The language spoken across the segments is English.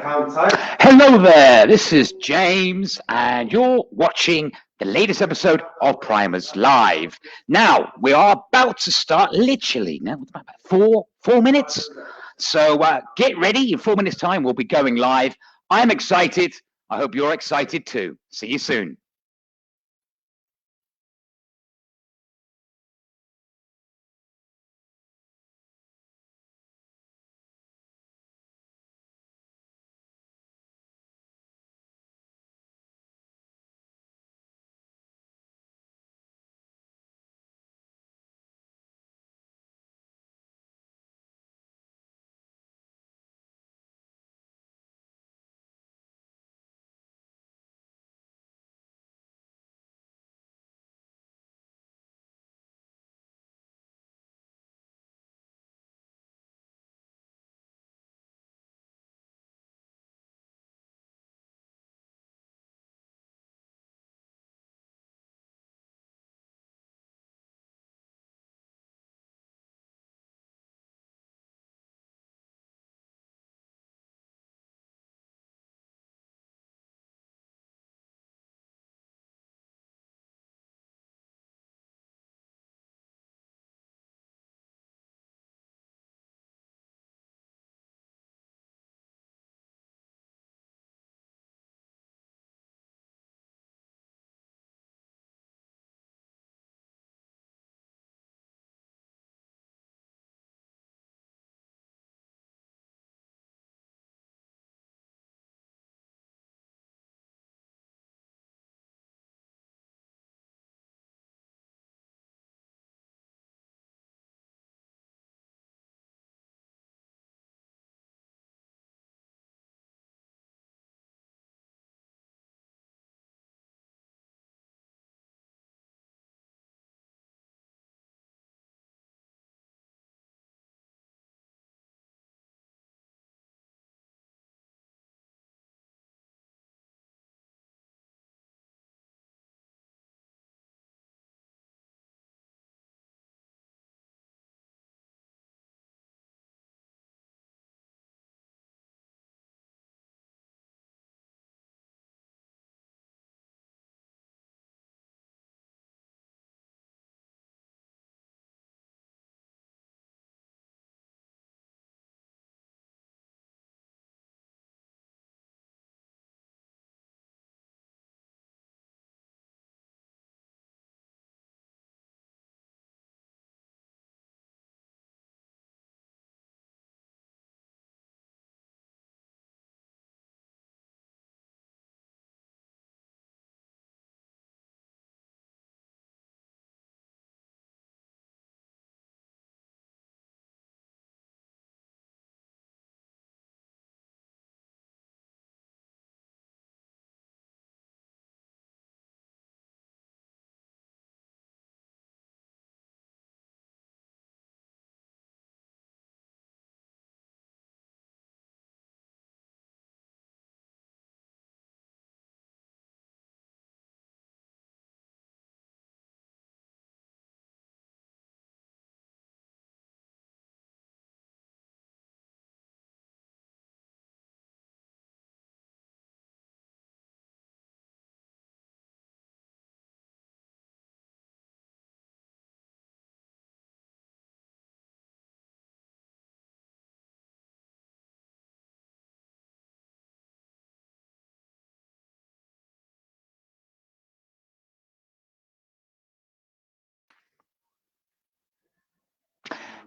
Hello there, this is James, and you're watching the latest episode of Primus Live. Now, we are about to start literally now, about four minutes. So get ready, in 4 minutes' time, we'll be going live. I'm excited. I hope you're excited too. See you soon.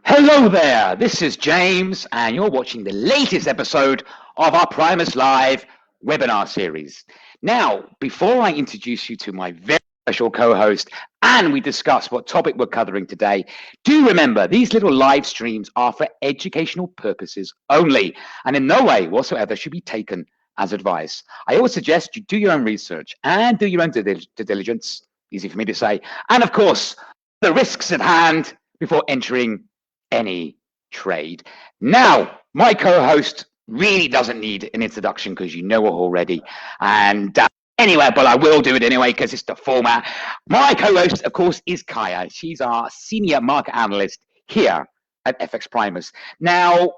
Hello there, this is James, and you're watching the latest episode of our Primus Live webinar series. Now, before I introduce you to my very special co-host and we discuss what topic we're covering today, do remember these little live streams are for educational purposes only, and in no way whatsoever should be taken as advice. I always suggest you do your own research and do your own due diligence, easy for me to say, and of course, the risks at hand before entering any trade. Now, my co-host really doesn't need an introduction because you know her already. And anyway, but I will do it anyway because it's the format. My co-host, of course, is Kaya. She's our senior market analyst here at FX Primus. Now,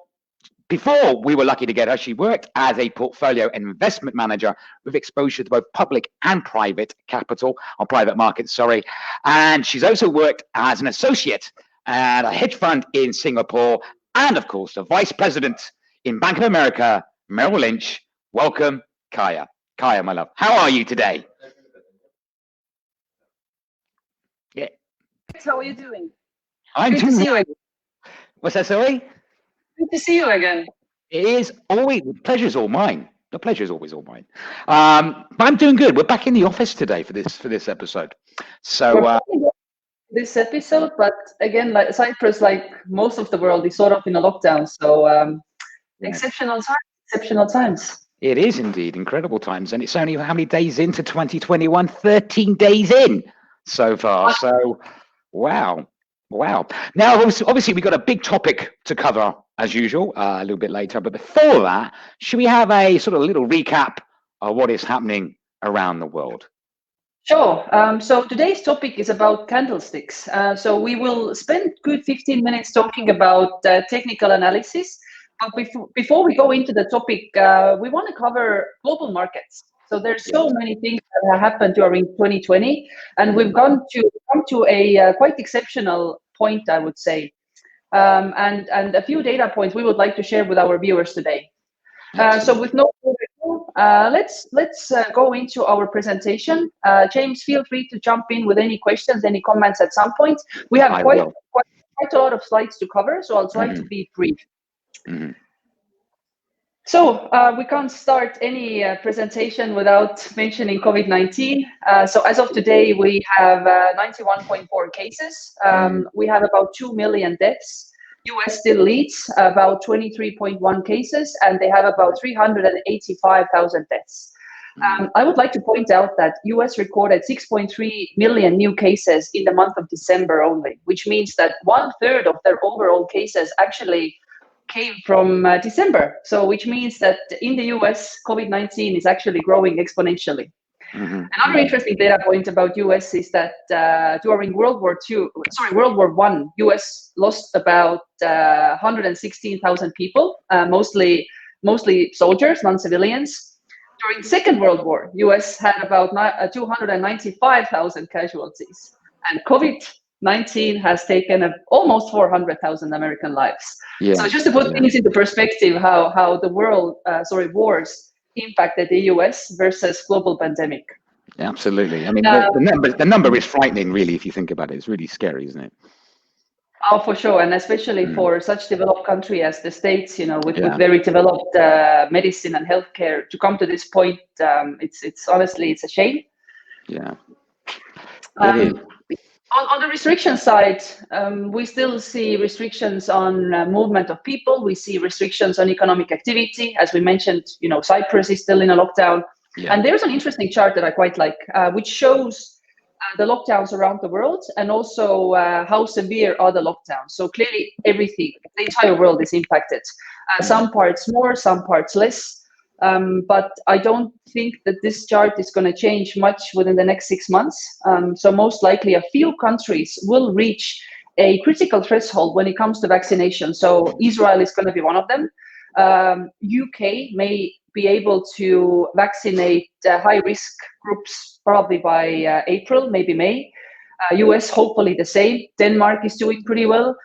before we were lucky to get her, she worked as a portfolio and investment manager with exposure to both public and private capital, or private markets, sorry. And she's also worked as an associate at a hedge fund in Singapore, and of course, the vice president in Bank of America, Merrill Lynch. Welcome, Kaya. Kaya, my love. How are you today? Yeah. How are you doing? I'm Good to see you again. What's that, sorry? Good to see you again. It is always, the pleasure's all mine. The pleasure is always all mine. But I'm doing good. We're back in the office today for this episode. So this episode, but again, like Cyprus, like most of the world, is sort of in a lockdown. So exceptional times. It is indeed incredible times, and it's only how many days into 2021? 13 days in so far. So, wow. Now, obviously, we've got a big topic to cover as usual a little bit later. But before that, should we have a sort of little recap of what is happening around the world? Sure. So today's topic is about candlesticks. So we will spend good 15 minutes talking about technical analysis. But before we go into the topic, we want to cover global markets. So there's so many things that have happened during 2020, and we've come to a quite exceptional point, I would say, and a few data points we would like to share with our viewers today. So with no further ado, let's go into our presentation. James, feel free to jump in with any questions, any comments at some point. We have quite a lot of slides to cover, so I'll try to be brief. So we can't start any presentation without mentioning COVID-19. So as of today, we have 91.4 cases. We have about 2 million deaths. US still leads, about 23.1 cases, and they have about 385,000 deaths. I would like to point out that US recorded 6.3 million new cases in the month of December only, which means that 1/3 of their overall cases actually came from December. So which means that in the US, COVID-19 is actually growing exponentially. Another interesting data point about US is that during World War I, US lost about 116,000 people, mostly soldiers, non-civilians. During Second World War, US had about 295,000 casualties, and COVID-19 has taken almost 400,000 American lives. So just to put things into perspective, how the world, wars impacted the US versus global pandemic. Absolutely. I mean, the number is frightening, really, if you think about it. It's really scary, isn't it? Oh, for sure, and especially for such developed country as the States, with very developed medicine and healthcare, to come to this point, it's honestly, it's a shame. Yeah. It is. On the restriction side, we still see restrictions on movement of people. We see restrictions on economic activity. As we mentioned, Cyprus is still in a lockdown. And there's an interesting chart that I quite like, which shows the lockdowns around the world, and also how severe are the lockdowns. So clearly everything, the entire world is impacted. Some parts more, some parts less. But I don't think that this chart is going to change much within the next 6 months. So most likely a few countries will reach a critical threshold when it comes to vaccination. So Israel is going to be one of them. UK may be able to vaccinate high-risk groups probably by April, maybe May. US, hopefully the same. Denmark is doing pretty well.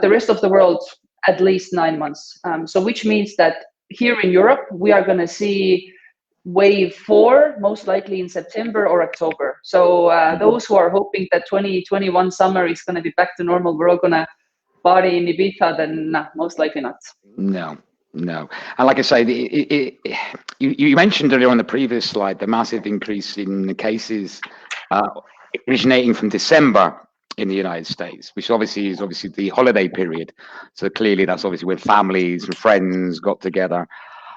The rest of the world, at least 9 months. So which means that here in Europe, we are going to see wave 4, most likely in September or October. So those who are hoping that 2021 summer is going to be back to normal, we're all going to party in Ibiza, then nah, most likely not. No. And like I say, you mentioned earlier on the previous slide, the massive increase in the cases originating from December in the United States, which obviously is the holiday period. So clearly that's obviously when families and friends got together.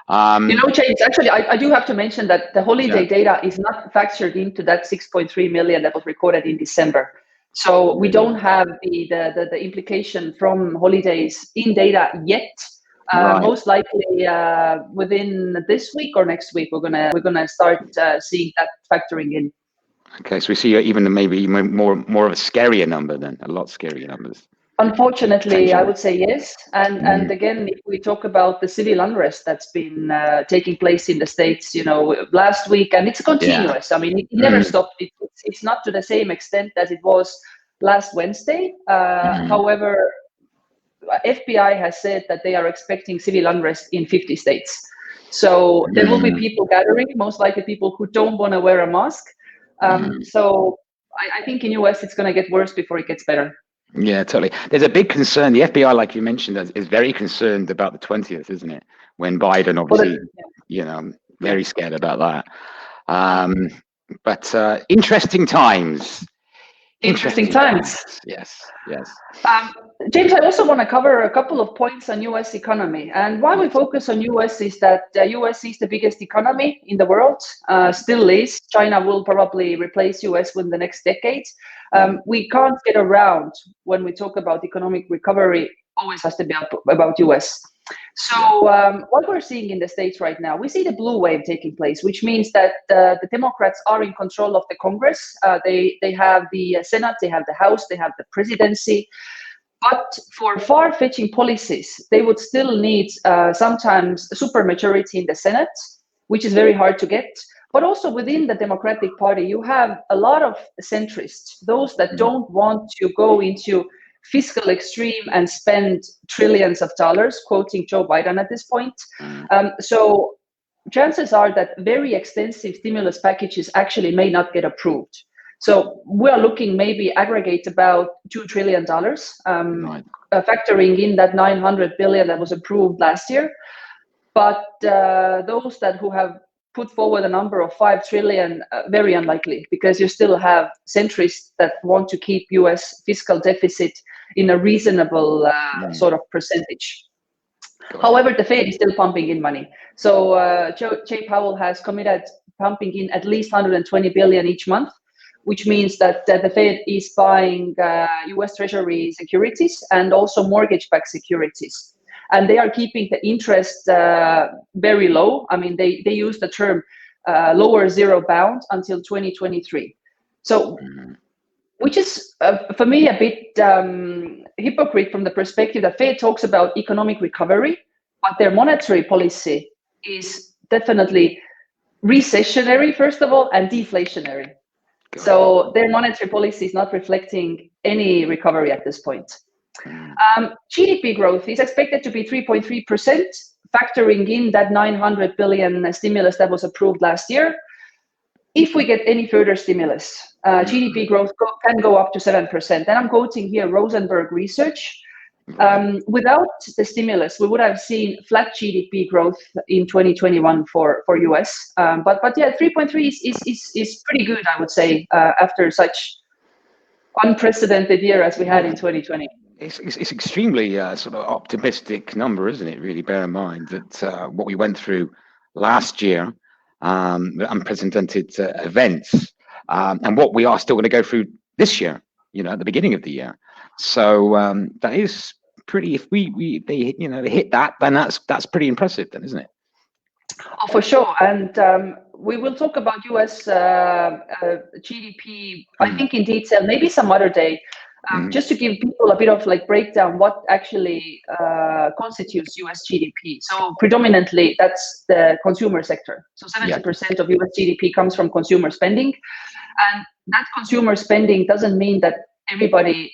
James, actually, I do have to mention that the holiday data is not factored into that 6.3 million that was recorded in December. So we don't have the implication from holidays in data yet. Most likely within this week or next week, we're gonna start seeing that factoring in. Okay, so we see maybe more of a scarier number then, a lot scarier numbers. Unfortunately, I would say yes. And again, if we talk about the civil unrest that's been taking place in the States, last week, and it's continuous. I mean, it never stopped. It's not to the same extent as it was last Wednesday. However, FBI has said that they are expecting civil unrest in 50 states. So there will be people gathering, most likely people who don't want to wear a mask. So I think in US, it's going to get worse before it gets better. Yeah, totally. There's a big concern. The FBI, like you mentioned, is very concerned about the 20th, isn't it? When Biden, obviously, very scared about that. But interesting times. Interesting times. Yes. James, I also want to cover a couple of points on US economy. And why we focus on US is that the US is the biggest economy in the world, still is. China will probably replace US within the next decade. We can't get around when we talk about economic recovery, always has to be about US. So what we're seeing in the States right now, we see the blue wave taking place, which means that the Democrats are in control of the Congress. They have the Senate, they have the House, they have the presidency. But for far-fetching policies, they would still need sometimes a supermajority in the Senate, which is very hard to get. But also within the Democratic Party, you have a lot of centrists, those that don't want to go into fiscal extreme and spend trillions of dollars, quoting Joe Biden at this point. So chances are that very extensive stimulus packages actually may not get approved. So we're looking maybe aggregate about $2 trillion, factoring in that 900 billion that was approved last year. But those who have put forward a number of 5 trillion, very unlikely, because you still have centrists that want to keep US fiscal deficit in a reasonable sort of percentage. However, the Fed is still pumping in money. So Jay Powell has committed pumping in at least 120 billion each month, which means that the Fed is buying US Treasury securities and also mortgage-backed securities. And they are keeping the interest very low. I mean, they use the term lower zero bound until 2023. So, which is, for me, a bit hypocrite from the perspective that Fed talks about economic recovery, but their monetary policy is definitely recessionary, first of all, and deflationary. So their monetary policy is not reflecting any recovery at this point. GDP growth is expected to be 3.3%, factoring in that 900 billion stimulus that was approved last year. If we get any further stimulus, GDP growth can go up to 7%. And I'm quoting here Rosenberg Research. Without the stimulus, we would have seen flat GDP growth in 2021 for US. But yeah, 3.3 is pretty good, I would say, after such unprecedented year as we had in 2020. It's extremely sort of optimistic number, isn't it? Really, bear in mind that what we went through last year, unprecedented events, and what we are still going to go through this year. At the beginning of the year. So that is pretty. If they hit that, then that's pretty impressive, then, isn't it? Oh, for sure. And we will talk about US GDP, I think, in detail, maybe some other day. Just to give people a bit of breakdown what actually constitutes US GDP. So predominantly that's the consumer sector. So 70% of US GDP comes from consumer spending. And that consumer spending doesn't mean that everybody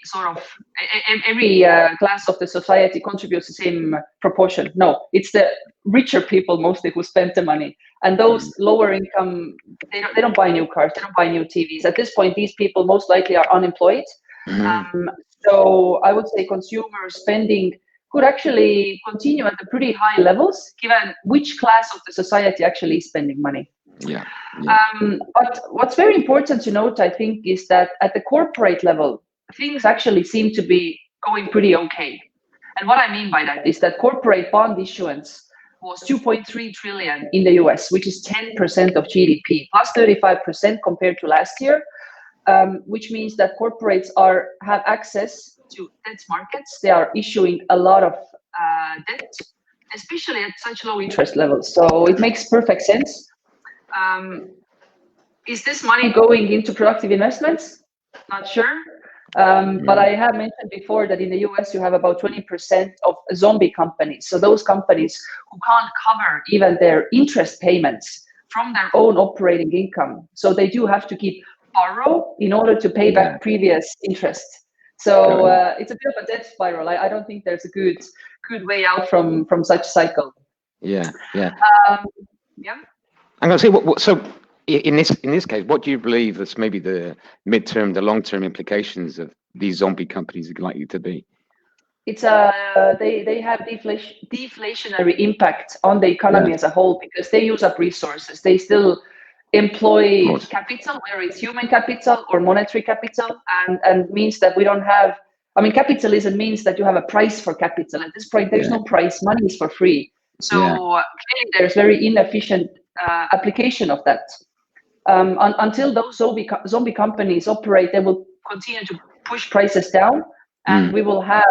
every class of the society contributes the same proportion. No, it's the richer people mostly who spend the money. And those lower income, they don't buy new cars, they don't buy new TVs. At this point, these people most likely are unemployed. So I would say consumer spending could actually continue at the pretty high levels, given which class of the society actually is spending money. But what's very important to note, I think, is that at the corporate level, things actually seem to be going pretty okay. And what I mean by that is that corporate bond issuance was 2.3 trillion in the US, which is 10% of GDP, plus 35% compared to last year. Which means that corporates have access to debt markets. They are issuing a lot of debt, especially at such low interest levels. So it makes perfect sense. Is this money going into productive investments? Not sure. But I have mentioned before that in the US, you have about 20% of zombie companies. So those companies who can't cover even their interest payments from their own operating income. So they do have to keep borrow in order to pay back previous interest. So it's a bit of a death spiral. I don't think there's a good way out from such cycle. Yeah. Yeah. I'm going to say so. In this case, what do you believe is maybe the midterm, the long-term implications of these zombie companies are likely to be? It's they have deflationary impact on the economy as a whole because they use up resources. They still employ capital, whether it's human capital or monetary capital, and means that we don't have. I mean, capitalism means that you have a price for capital. At this point, there's no price. Money is for free. So clearly, there's very inefficient application of that. Until those zombie companies operate, they will continue to push prices down, and we will have,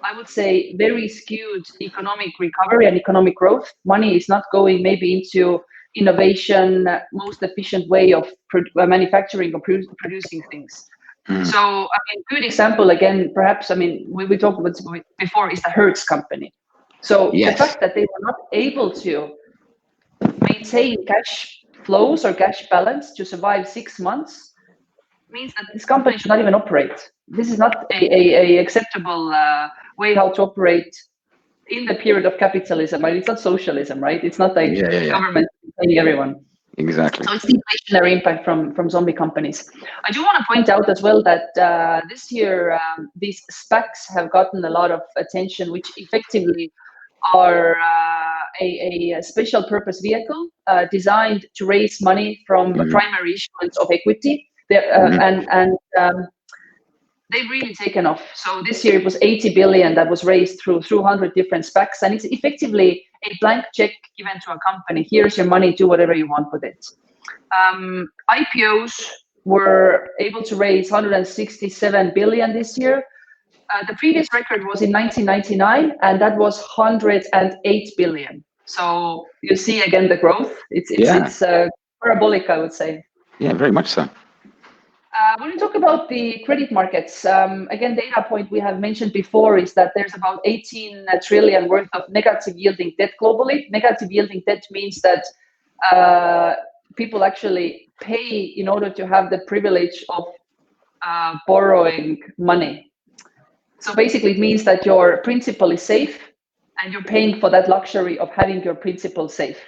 I would say, very skewed economic recovery and economic growth. Money is not going maybe into innovation, most efficient way of manufacturing or producing things. So, I mean, good example again, perhaps, I mean, we talked about before is the Hertz company. So the fact that they were not able to maintain cash flows or cash balance to survive 6 months means that this company should not even operate. This is not a acceptable way how to operate in the period of capitalism. Right? It's not socialism, right? It's not like government paying everyone. Exactly. So it's deflationary impact from zombie companies. I do want to point out as well that this year these SPACs have gotten a lot of attention, which effectively are a special purpose vehicle designed to raise money from a primary issuance of equity. They've really taken off. So this year it was 80 billion that was raised through 100 different SPACs, and it's effectively a blank check given to a company. Here's your money, do whatever you want with it. IPOs were able to raise 167 billion this year. The previous record was in 1999, and that was 108 billion. So you see again the growth. It's parabolic, I would say. Yeah, very much so. When we talk about the credit markets, again, data point we have mentioned before is that there's about 18 trillion worth of negative yielding debt globally. Negative yielding debt means that people actually pay in order to have the privilege of borrowing money. So basically it means that your principal is safe and you're paying for that luxury of having your principal safe.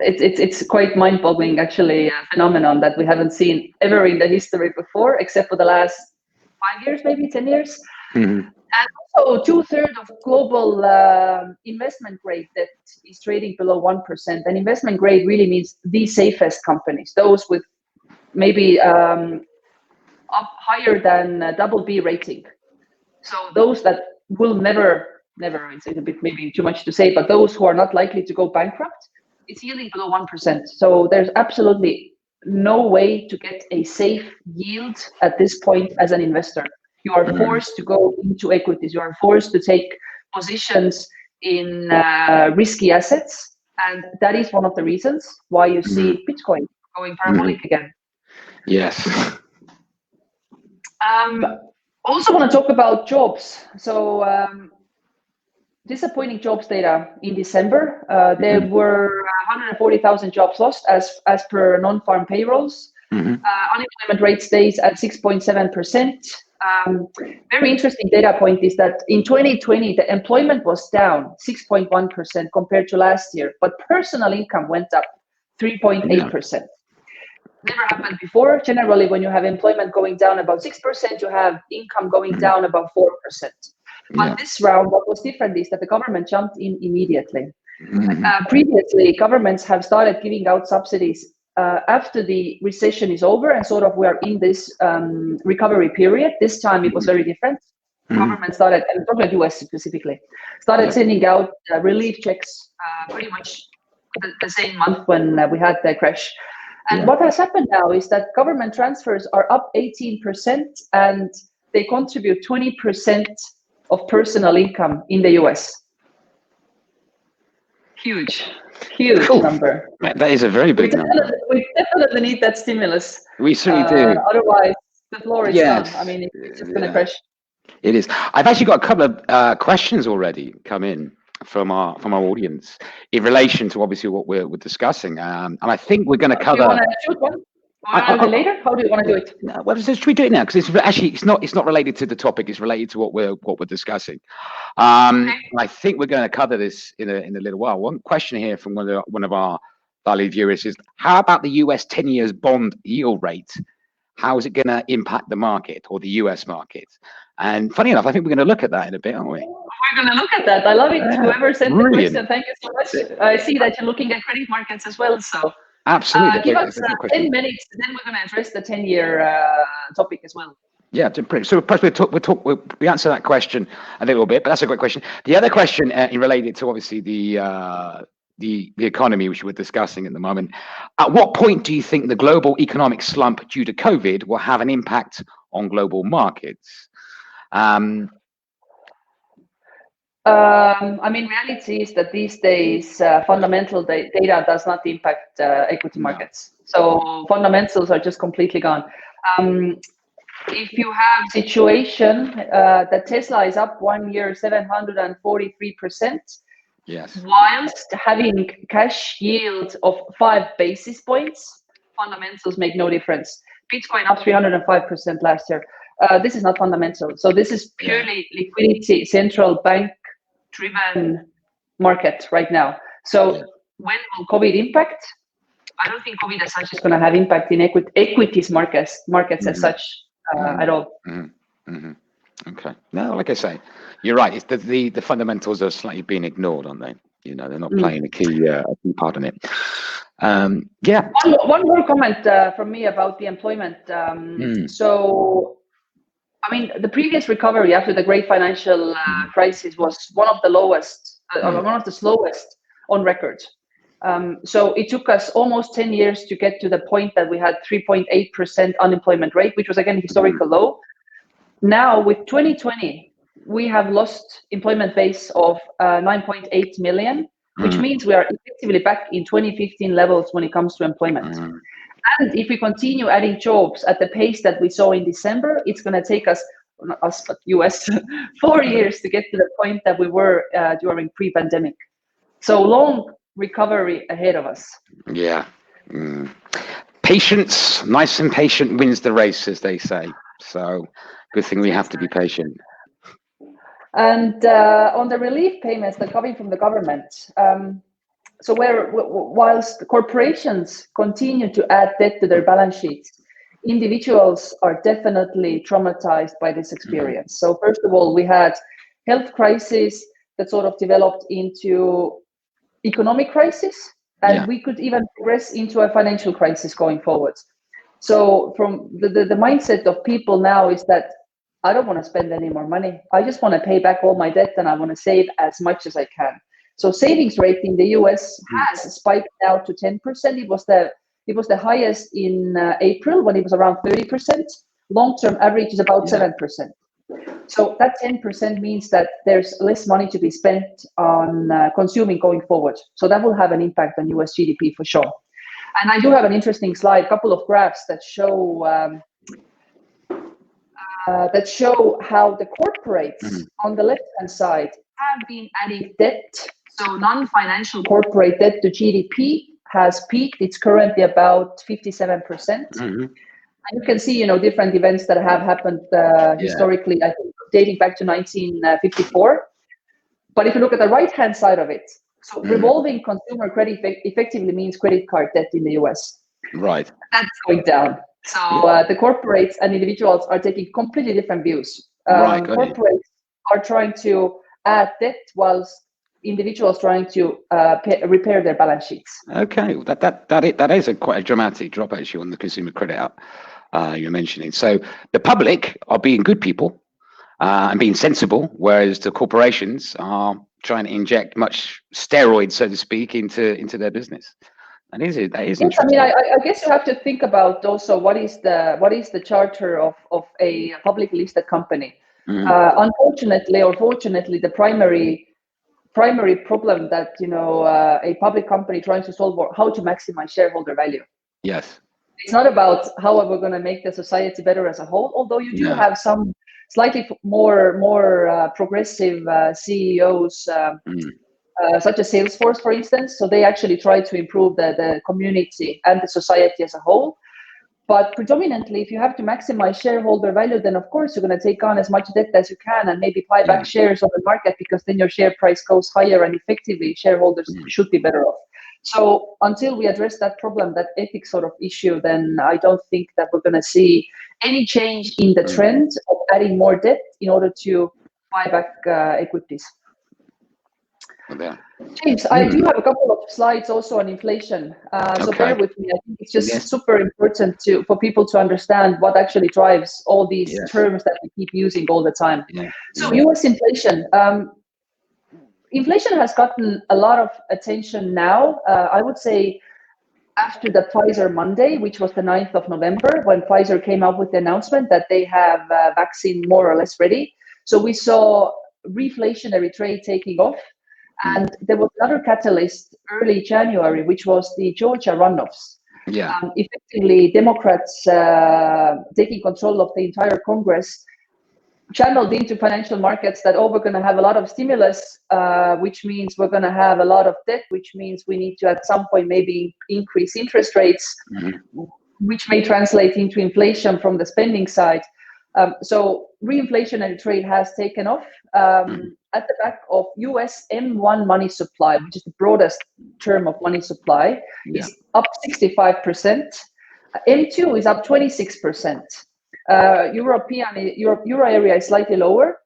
It's quite mind-boggling, actually, phenomenon that we haven't seen ever in the history before, except for the last 5 years, maybe 10 years. And also 2/3 of global investment grade debt is trading below 1%. And investment grade really means the safest companies, those with maybe up higher than BB rating. So those that will never, it's a bit maybe too much to say, but those who are not likely to go bankrupt, it's yielding below 1%. So there's absolutely no way to get a safe yield at this point as an investor. You are forced to go into equities. You are forced to take positions in risky assets. And that is one of the reasons why you see Bitcoin going parabolic again. Yes. Also want to talk about jobs. So disappointing jobs data in December. There were 140,000 jobs lost as per non-farm payrolls. Unemployment rate stays at 6.7%. Very interesting data point is that in 2020, the employment was down 6.1% compared to last year, but personal income went up 3.8%. Never happened before. Generally, when you have employment going down about 6%, you have income going down about 4%. But this round, what was different is that the government jumped in immediately. Previously, governments have started giving out subsidies after the recession is over and sort of we are in this recovery period. This time it was very different. Government started, and I'm talking about US specifically, started sending out relief checks pretty much the same month when we had the crash. And what has happened now is that government transfers are up 18% and they contribute 20% of personal income in the US. Huge number. That is a very big number. We definitely need that stimulus. We certainly do. Otherwise, the floor is Yes. done. I mean, it's just going to crash. It is. I've actually got a couple of questions already come in from our audience in relation to obviously what we're discussing, and I think we're going to cover. Do you want to shoot one? Later? How do you want to do it? No, well, should we do it now? Because it's not related to the topic. It's related to what we're discussing. Okay. I think we're going to cover this in a little while. One question here from one of our valued viewers is: how about the US 10-year bond yield rate? How is it going to impact the market or the US market? And funny enough, I think we're going to look at that in a bit, aren't we? We're going to look at that. I love it. Whoever sent the question, thank you so much. I see that you're looking at credit markets as well. So absolutely, give us 10 minutes, then we're going to address the 10-year topic as well. Yeah, so we answer that question a little bit, but that's a great question. The other question related to obviously the economy, which we're discussing at the moment. At what point do you think the global economic slump due to COVID will have an impact on global markets? I mean, reality is that these days, fundamental data does not impact equity markets. So fundamentals are just completely gone. If you have a situation that Tesla is up 1 year, 743%, yes, whilst having cash yield of 5 basis points, fundamentals make no difference. Bitcoin up 305% last year. This is not fundamental. So this is purely liquidity, central bank driven market right now. So when will COVID impact? I don't think COVID as such is going to have impact in equities markets as such at all. Okay. No, like I say, you're right. It's the fundamentals are slightly being ignored, aren't they? You know, they're not playing a key part in it. Yeah. One more comment from me about the employment. So, I mean, the previous recovery after the great financial crisis was one of the lowest, one of the slowest on record. So it took us almost 10 years to get to the point that we had 3.8% unemployment rate, which was again historical low. Now with 2020, we have lost employment base of 9.8 million, which means we are effectively back in 2015 levels when it comes to employment. And if we continue adding jobs at the pace that we saw in December, it's going to take us, not us, but US, 4 years to get to the point that we were during pre-pandemic. So long recovery ahead of us. Yeah. Patience, nice and patient wins the race, as they say. So good thing we have to be patient. And on the relief payments that are coming from the government, so whilst corporations continue to add debt to their balance sheets, individuals are definitely traumatized by this experience. So first of all, we had health crisis that sort of developed into economic crisis, and we could even progress into a financial crisis going forward. So from the mindset of people now is that I don't want to spend any more money. I just want to pay back all my debt and I want to save as much as I can. So savings rate in the US has spiked now to 10%. It was the highest in April when it was around 30%. Long-term average is about 7%. So that 10% means that there's less money to be spent on consuming going forward. So that will have an impact on US GDP for sure. And I do have an interesting slide, a couple of graphs that show how the corporates on the left-hand side have been adding debt. So non-financial corporate debt to GDP has peaked. It's currently about 57%. And you can see, different events that have happened historically, I think dating back to 1954. But if you look at the right-hand side of it, so revolving consumer credit effectively means credit card debt in the US. Right. That's going down. So the corporates and individuals are taking completely different views. Corporates are trying to add debt whilst individuals trying to repair their balance sheets. Okay, that is quite a dramatic drop actually on the consumer credit up you're mentioning. So the public are being good people and being sensible, whereas the corporations are trying to inject much steroids, so to speak, into their business. That is interesting. I mean, I guess you have to think about also what is the charter of a public listed company. Unfortunately or fortunately, the primary problem that a public company trying to solve how to maximize shareholder value. Yes. it's not about how we're going to make the society better as a whole, although you do have some slightly more progressive CEOs, such as Salesforce, for instance. So they actually try to improve the community and the society as a whole. But predominantly, if you have to maximize shareholder value, then of course you're going to take on as much debt as you can and maybe buy back shares on the market, because then your share price goes higher and effectively shareholders should be better off. So until we address that problem, that ethics sort of issue, then I don't think that we're going to see any change in the trend of adding more debt in order to buy back equities. James, I do have a couple of slides also on inflation, so bear with me. I think it's just super important for people to understand what actually drives all these terms that we keep using all the time. So US inflation. Inflation has gotten a lot of attention now. I would say after the Pfizer Monday, which was the 9th of November, when Pfizer came out with the announcement that they have vaccine more or less ready. So we saw reflationary trade taking off. And there was another catalyst early January, which was the Georgia runoffs. Effectively, Democrats taking control of the entire Congress channeled into financial markets that, we're going to have a lot of stimulus, which means we're going to have a lot of debt, which means we need to at some point maybe increase interest rates, which may translate into inflation from the spending side. So reinflationary trade has taken off at the back of US M1 money supply, which is the broadest term of money supply, is up 65%. M2 is up 26%. Euro area is slightly lower,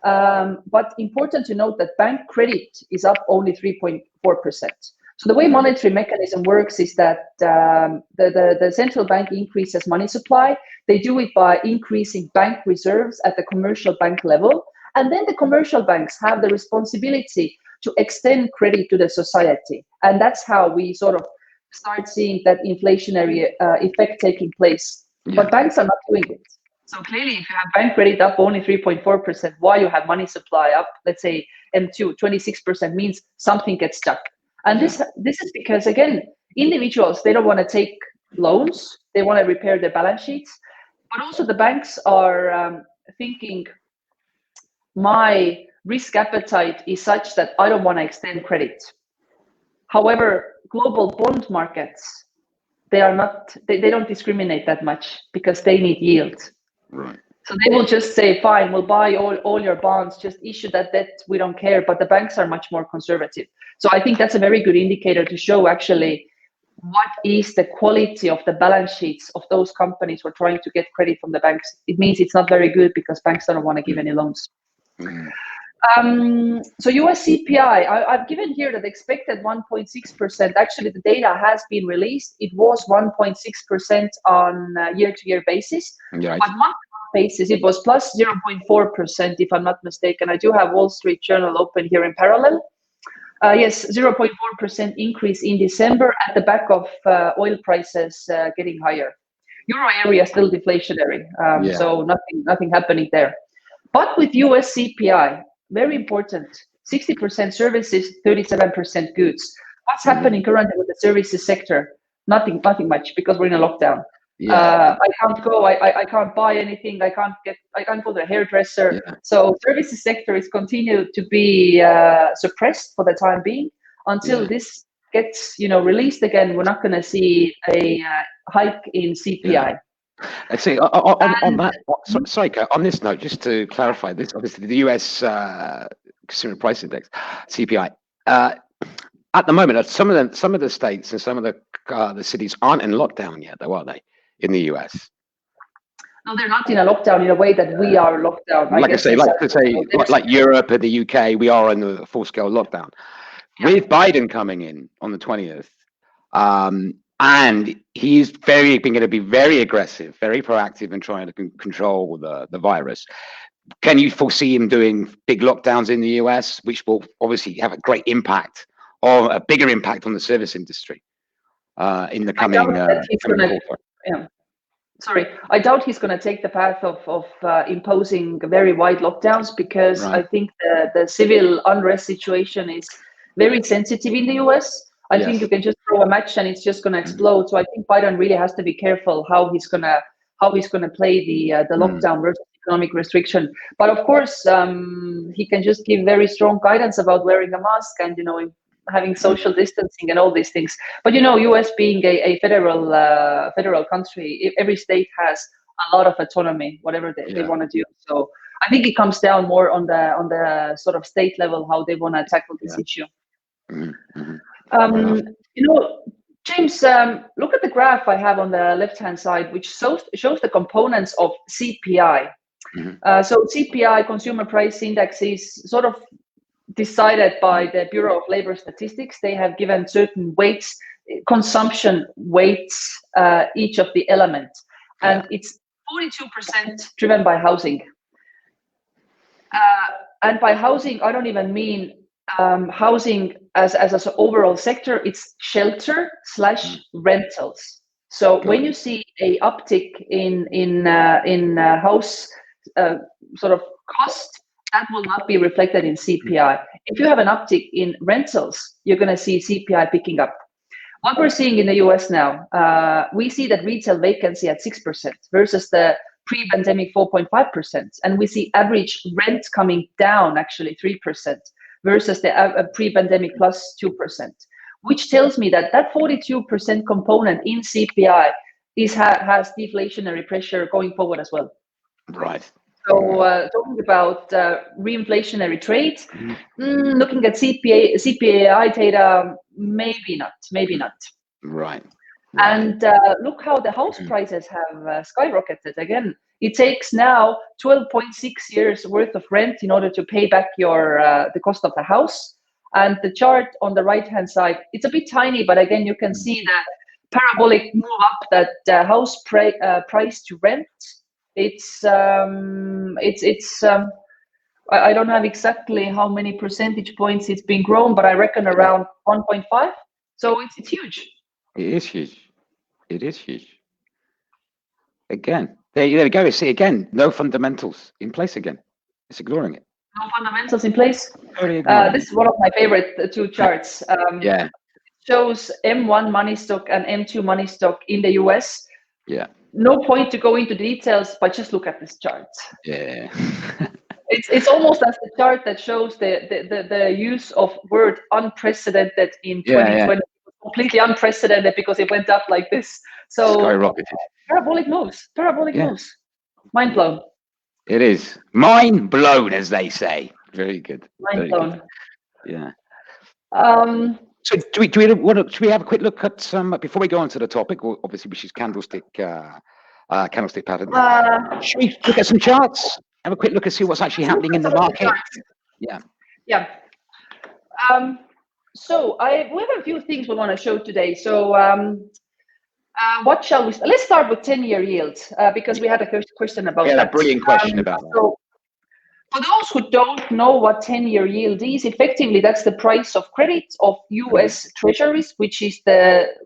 but important to note that bank credit is up only 3.4%. So the way monetary mechanism works is that the central bank increases money supply. They do it by increasing bank reserves at the commercial bank level. And then the commercial banks have the responsibility to extend credit to the society. And that's how we sort of start seeing that inflationary effect taking place. But banks are not doing it. So clearly, if you have bank credit up only 3.4%, while you have money supply up, let's say M2, 26%, means something gets stuck. And this is because, again, individuals, they don't want to take loans. They want to repair their balance sheets. But also the banks are thinking, my risk appetite is such that I don't want to extend credit. However, global bond markets, they don't discriminate that much because they need yield. Right. So they will just say, fine, we'll buy all your bonds, just issue that debt, we don't care. But the banks are much more conservative. So I think that's a very good indicator to show actually what is the quality of the balance sheets of those companies who are trying to get credit from the banks. It means it's not very good because banks don't want to give any loans. So US CPI, I've given here that expected 1.6%. Actually, the data has been released. It was 1.6% on a year-to-year basis. Right. On month basis, it was plus 0.4%, if I'm not mistaken. I do have Wall Street Journal open here in parallel. Yes, 0.4% increase in December at the back of oil prices getting higher. Euro area still deflationary, so nothing happening there. But with US CPI, very important, 60% services, 37% goods. What's happening currently with the services sector? Nothing much, because we're in a lockdown. I can't go, I can't buy anything, I can't go to a hairdresser. So services sector is continued to be suppressed for the time being until this gets released again. We're not going to see a hike in CPI. I see. On that, sorry, on this note, just to clarify, this obviously the US Consumer Price Index, CPI. At the moment, some of the states and some of the cities aren't in lockdown yet, though, are they? In the US? No, they're not in a lockdown in a way that we are locked down. Like Europe and the UK, we are in the full-scale lockdown. With Biden coming in on the 20th, and he's going to be very aggressive, very proactive in trying to control the virus. Can you foresee him doing big lockdowns in the US, which will obviously have a great impact, or a bigger impact on the service industry in the coming quarter? Sorry, I doubt he's going to take the path of imposing very wide lockdowns, because I think the civil unrest situation is very sensitive in the US. I think you can just throw a match and it's just going to explode. So I think Biden really has to be careful how he's gonna play the lockdown versus economic restriction. But of course, he can just give very strong guidance about wearing a mask and having social distancing and all these things. But U.S. being a federal country, every state has a lot of autonomy, whatever they want to do. So I think it comes down more on the sort of state level how they want to tackle this issue. James, look at the graph I have on the left-hand side, which shows the components of CPI. So CPI, Consumer Price Index, is sort of decided by the Bureau of Labor Statistics. They have given certain weights, consumption weights, each of the elements. And it's 42% driven by housing. And by housing, I don't even mean housing as an overall sector. It's shelter / rentals. So when you see a uptick in house sort of cost, that will not be reflected in CPI. If you have an uptick in rentals, you're going to see CPI picking up. What we're seeing in the US now, we see that retail vacancy at 6% versus the pre-pandemic 4.5%. And we see average rent coming down actually 3% versus the pre-pandemic plus 2%, which tells me that 42% component in CPI has deflationary pressure going forward as well. Right. So talking about reinflationary trade, looking at CPI data, maybe not. Right. And look how the house prices have skyrocketed. Again, it takes now 12.6 years worth of rent in order to pay back the cost of the house. And the chart on the right-hand side, it's a bit tiny, but again, you can see the parabolic move up that house price to rent. I don't have exactly how many percentage points it's been grown, but I reckon around 1.5. So it's huge. It is huge. It is huge. Again, there we go. See again, no fundamentals in place again. It's ignoring it. No fundamentals in place. Totally this is one of my favorite two charts. It shows M1 money stock and M2 money stock in the US. Yeah. No point to go into details, but just look at this chart. Yeah. It's almost as the chart that shows the use of word unprecedented in 2020. Completely unprecedented because it went up like this. So skyrocketed. Parabolic moves. Mind blown. It is mind blown, as they say. Very good. Mind blown. Yeah. So should we have a quick look at some before we go on to the topic, obviously, which is candlestick pattern? Should we look at some charts? Have a quick look and see what's actually happening in the market. Yeah. So we have a few things we want to show today. So what shall we? Let's start with 10-year yields because we had a question about that. Yeah, a brilliant question about that. So for those who don't know what 10-year yield is, effectively that's the price of credit of U.S. Treasuries, which is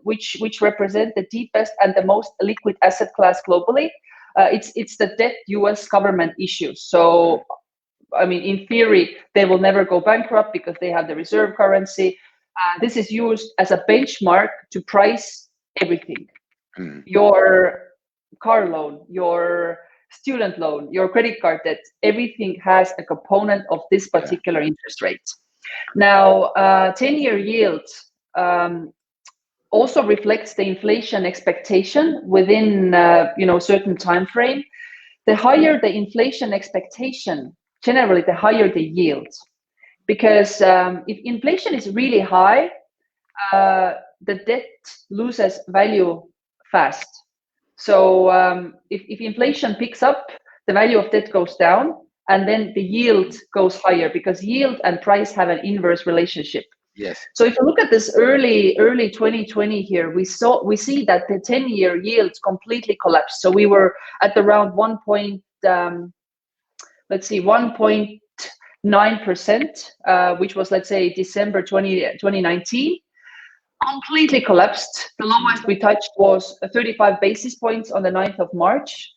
which represent the deepest and the most liquid asset class globally. It's the debt U.S. government issues. So, I mean, in theory, they will never go bankrupt because they have the reserve currency. This is used as a benchmark to price everything. Your car loan, your student loan, your credit card debt, everything has a component of this particular interest rate. Now, 10-year yield also reflects the inflation expectation within certain time frame. The higher the inflation expectation, generally the higher the yield, because if inflation is really high, the debt loses value fast. So if inflation picks up, the value of debt goes down, and then the yield goes higher because yield and price have an inverse relationship. Yes. So if you look at this early 2020 here, we see that the 10-year yields completely collapsed. So we were at around 1.9%, which was, let's say, December 2019. Completely collapsed. The lowest we touched was 35 basis points on the 9th of March.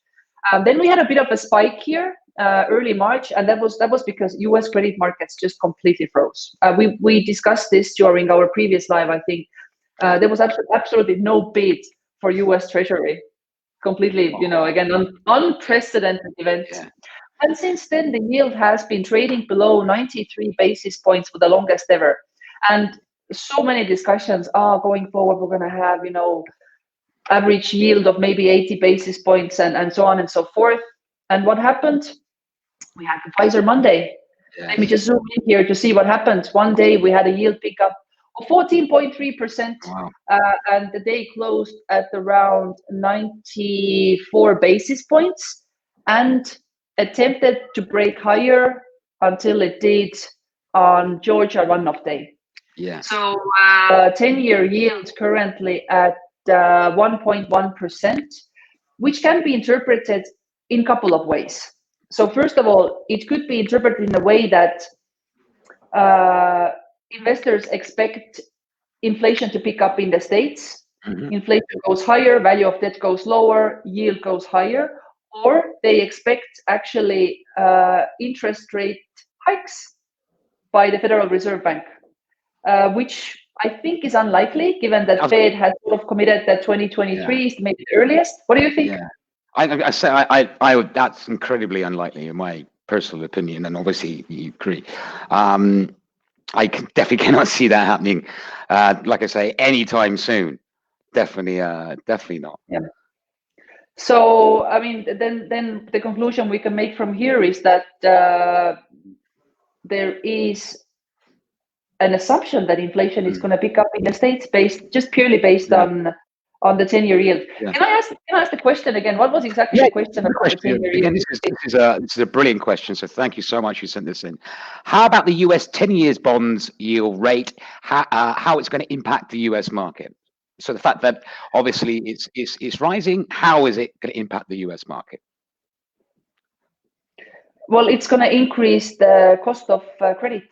Then we had a bit of a spike here, early March, and that was because U.S. credit markets just completely froze. We discussed this during our previous live. I think there was absolutely no bid for U.S. Treasury. Completely, again, unprecedented event. Yeah. And since then, the yield has been trading below 93 basis points for the longest ever. And so many discussions are going forward. We're going to have, average yield of maybe 80 basis points and so on and so forth. And what happened? We had the Pfizer Monday. Yes. Let me just zoom in here to see what happened. One day we had a yield pickup of 14.3%. Wow. And the day closed at around 94 basis points and attempted to break higher until it did on Georgia runoff day. Yeah. So 10-year yield currently at 1.1%, which can be interpreted in a couple of ways. So first of all, it could be interpreted in a way that investors expect inflation to pick up in the States. Mm-hmm. Inflation goes higher, value of debt goes lower, yield goes higher, or they expect actually interest rate hikes by the Federal Reserve Bank, which I think is unlikely, given that Fed has sort of committed that 2023 is maybe the earliest. What do you think? Yeah, I would. That's incredibly unlikely, in my personal opinion, and obviously you agree. I definitely cannot see that happening. Like I say, anytime soon. Definitely not. Yeah. So I mean, then the conclusion we can make from here is that there is an assumption that inflation is going to pick up in the States purely based on the 10-year yield. Yeah. Can I ask the question again? What was exactly the question about the 10-year yield? Again, this is a brilliant question. So thank you so much. You sent this in. How about the US 10-year bonds yield rate? How it's going to impact the US market? So the fact that obviously it's rising. How is it going to impact the US market? Well, it's going to increase the cost of credit.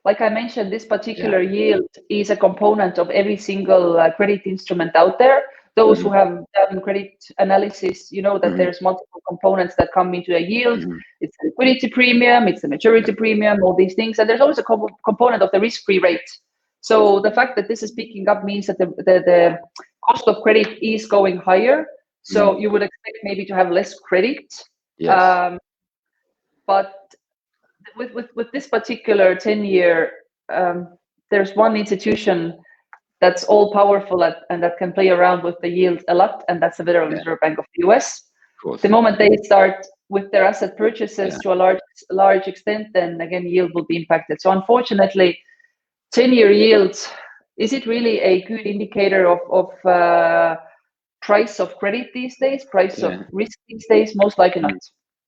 Like I mentioned, this particular yield is a component of every single credit instrument out there. Those who have done credit analysis, that there's multiple components that come into a yield. It's the liquidity premium, it's the maturity premium, all these things. And there's always a component of the risk-free rate. So the fact that this is picking up means that the cost of credit is going higher. So you would expect maybe to have less credit. Yes. But with this particular 10-year, there's one institution that's all powerful and that can play around with the yield a lot, and that's the Federal Reserve Bank of the US. The moment they start with their asset purchases to a large extent, then again yield will be impacted. So unfortunately, 10-year yields, is it really a good indicator of price of credit these days, price of risk these days? Most likely not.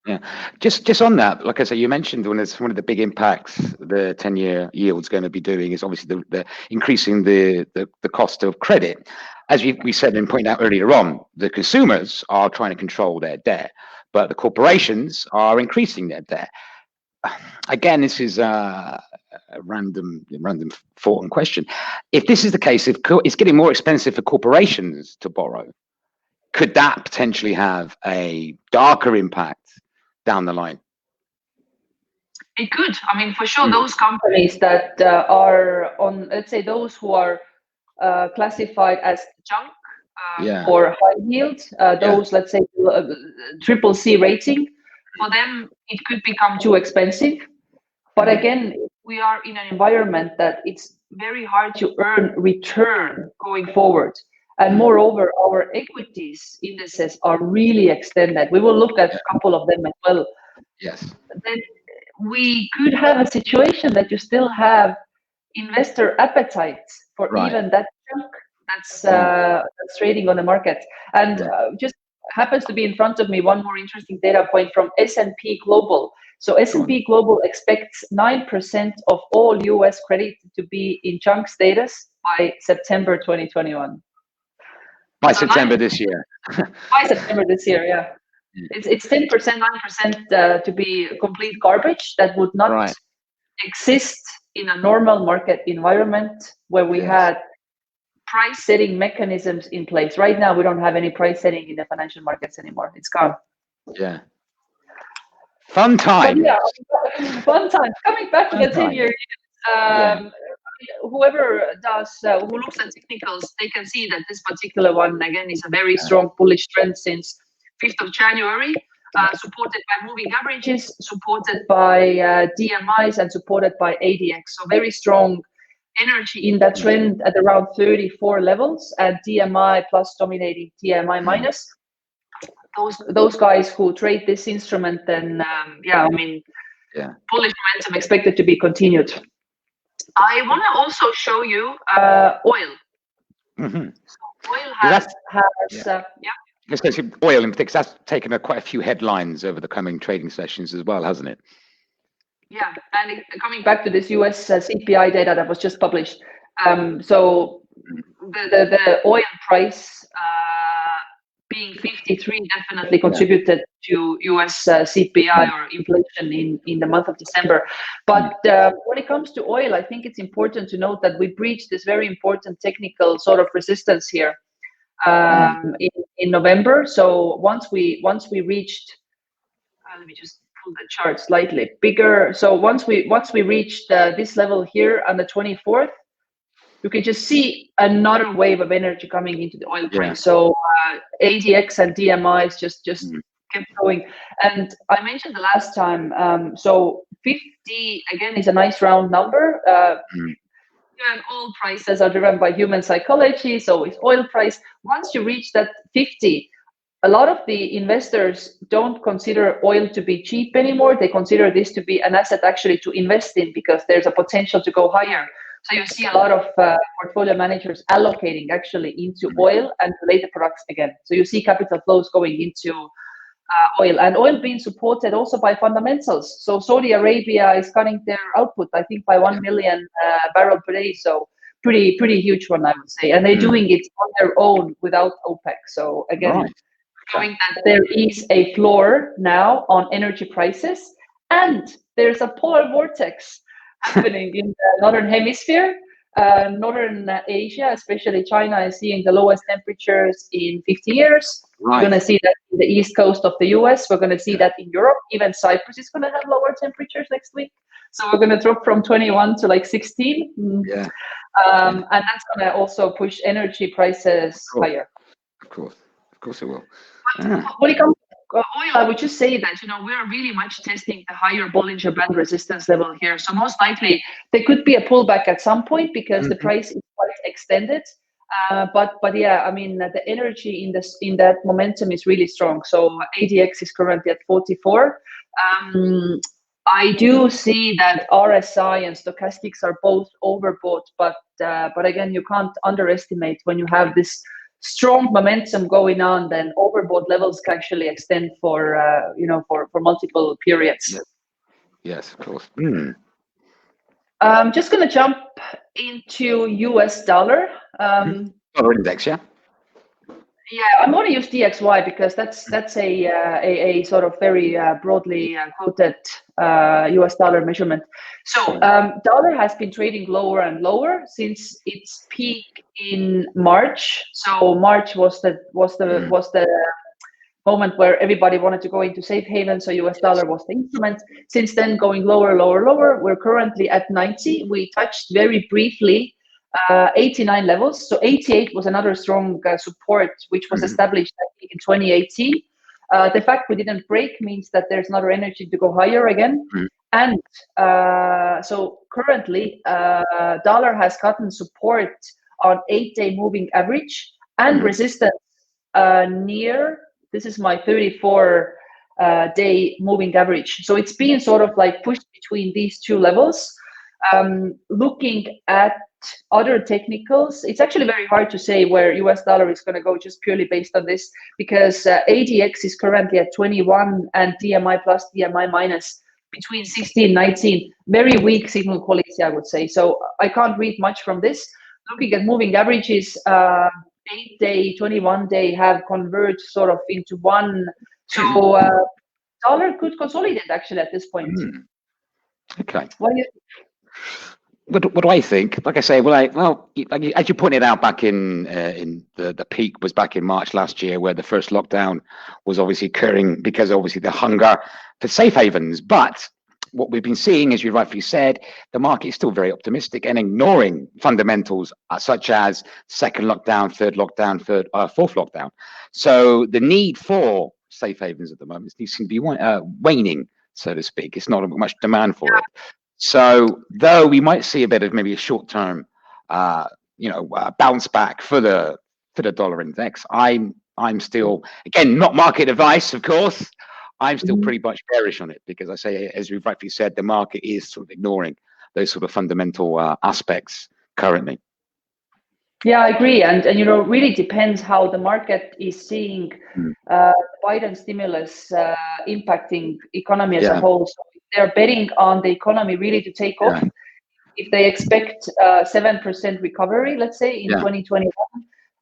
Yeah, just on that, like I say, you mentioned one of the big impacts the 10-year yield's going to be doing is obviously the increasing the cost of credit. As we said and pointed out earlier on, the consumers are trying to control their debt, but the corporations are increasing their debt. Again, this is a random thought and question. If this is the case, if it's getting more expensive for corporations to borrow, could that potentially have a darker impact down the line? It could. I mean, for sure, those companies that are on, let's say, those who are classified as junk or high yield, those, let's say, triple C rating, for them, it could become too expensive. But again, we are in an environment that it's very hard to earn return going forward. And moreover, our equities indices are really extended. We will look at a couple of them as well. Yes. Then we could have a situation that you still have investor appetite for even that chunk that's trading on the market. And just happens to be in front of me one more interesting data point from S&P Global. So S&P Global expects 9% of all US credit to be in junk status by September 2021. By September this year. By September this year, yeah. It's 10%, 9% to be complete garbage that would not exist in a normal market environment where we had price setting mechanisms in place. Right now, we don't have any price setting in the financial markets anymore. It's gone. Yeah. Fun time. Yeah, fun time. Coming back to the 10-year, whoever does, who looks at technicals, they can see that this particular one, again, is a very strong bullish trend since 5th of January, supported by moving averages, supported by DMIs, and supported by ADX. So very strong energy in that trend at around 34 levels, and DMI plus dominating DMI minus. Those guys who trade this instrument, then bullish momentum expected to be continued. I want to also show you oil. Mm-hmm. So oil has especially oil in particular, that's taken quite a few headlines over the coming trading sessions as well, hasn't it? Yeah, and coming back to this US CPI data that was just published, so the oil price being 53 definitely contributed to US CPI or inflation in the month of December. But when it comes to oil, I think it's important to note that we breached this very important technical sort of resistance here in November. So once we reached, let me just pull the chart slightly bigger. So once we reached this level here on the 24th, you can just see another wave of energy coming into the oil price. So ADX and DMIs just kept going. And I mentioned the last time, so 50 again is a nice round number. And all prices are driven by human psychology. So it's oil price. Once you reach that 50, a lot of the investors don't consider oil to be cheap anymore. They consider this to be an asset actually to invest in, because there's a potential to go higher. So you see a lot of portfolio managers allocating actually into oil and related products again. So you see capital flows going into oil, and oil being supported also by fundamentals. So Saudi Arabia is cutting their output, I think, by 1 million barrel per day. So pretty huge one, I would say. And they're doing it on their own without OPEC. So again, showing that there is a floor now on energy prices, and there's a polar vortex happening in the northern hemisphere. Northern Asia, especially China, is seeing the lowest temperatures in 50 years. We're going to see that in the east coast of the US. We're going to see that in Europe. Even Cyprus is going to have lower temperatures next week. So we're going to drop from 21 to like 16. And that's going to also push energy prices higher. Of course it will. When it comes to oil, I would just say that, we are really much testing the higher Bollinger Band resistance level here. So most likely there could be a pullback at some point because the price is quite extended. But yeah, I mean, the energy in that momentum is really strong. So ADX is currently at 44. I do see that RSI and stochastics are both overbought, but again, you can't underestimate when you have this strong momentum going on, then overbought levels can actually extend for multiple periods. Yes, of course. I'm just going to jump into US dollar. Dollar index, yeah. Yeah, I'm going to use DXY because that's a sort of very broadly quoted US dollar measurement. So dollar has been trading lower and lower since its peak in March. So March was the moment where everybody wanted to go into safe haven. So US dollar was the instrument. Since then, going lower, lower, lower. We're currently at 90. We touched very briefly 89 levels. So 88 was another strong support, which was established I think in 2018. The fact we didn't break means that there's another energy to go higher again. And so currently, dollar has gotten support on 8-day moving average and resistance near, this is my 34-day moving average. So it's been sort of like pushed between these two levels. Looking at other technicals, it's actually very hard to say where US dollar is going to go just purely based on this, because ADX is currently at 21 and DMI plus DMI minus between 16 19. Very weak signal quality, I would say. So I can't read much from this. Looking at moving averages, 8-day, 21-day have converged sort of into one. So dollar could consolidate actually at this point. Okay. What do you think? what do I think? Like I say, well, like, as you pointed out back in the peak was back in March last year, where the first lockdown was obviously occurring because obviously the hunger for safe havens. But what we've been seeing, as you rightfully said, the market is still very optimistic and ignoring fundamentals such as second lockdown, third lockdown, fourth lockdown. So the need for safe havens at the moment seems to be waning, so to speak. It's not much demand for it. So though we might see a bit of maybe a short-term, bounce back for the dollar index, I'm still, again, not market advice, of course. I'm still pretty much bearish on it because I say, as we've rightly said, the market is sort of ignoring those sort of fundamental aspects currently. Yeah, I agree, and really depends how the market is seeing Biden stimulus impacting economy as a whole. So if they're betting on the economy really to take off, if they expect 7% recovery, let's say in 2021,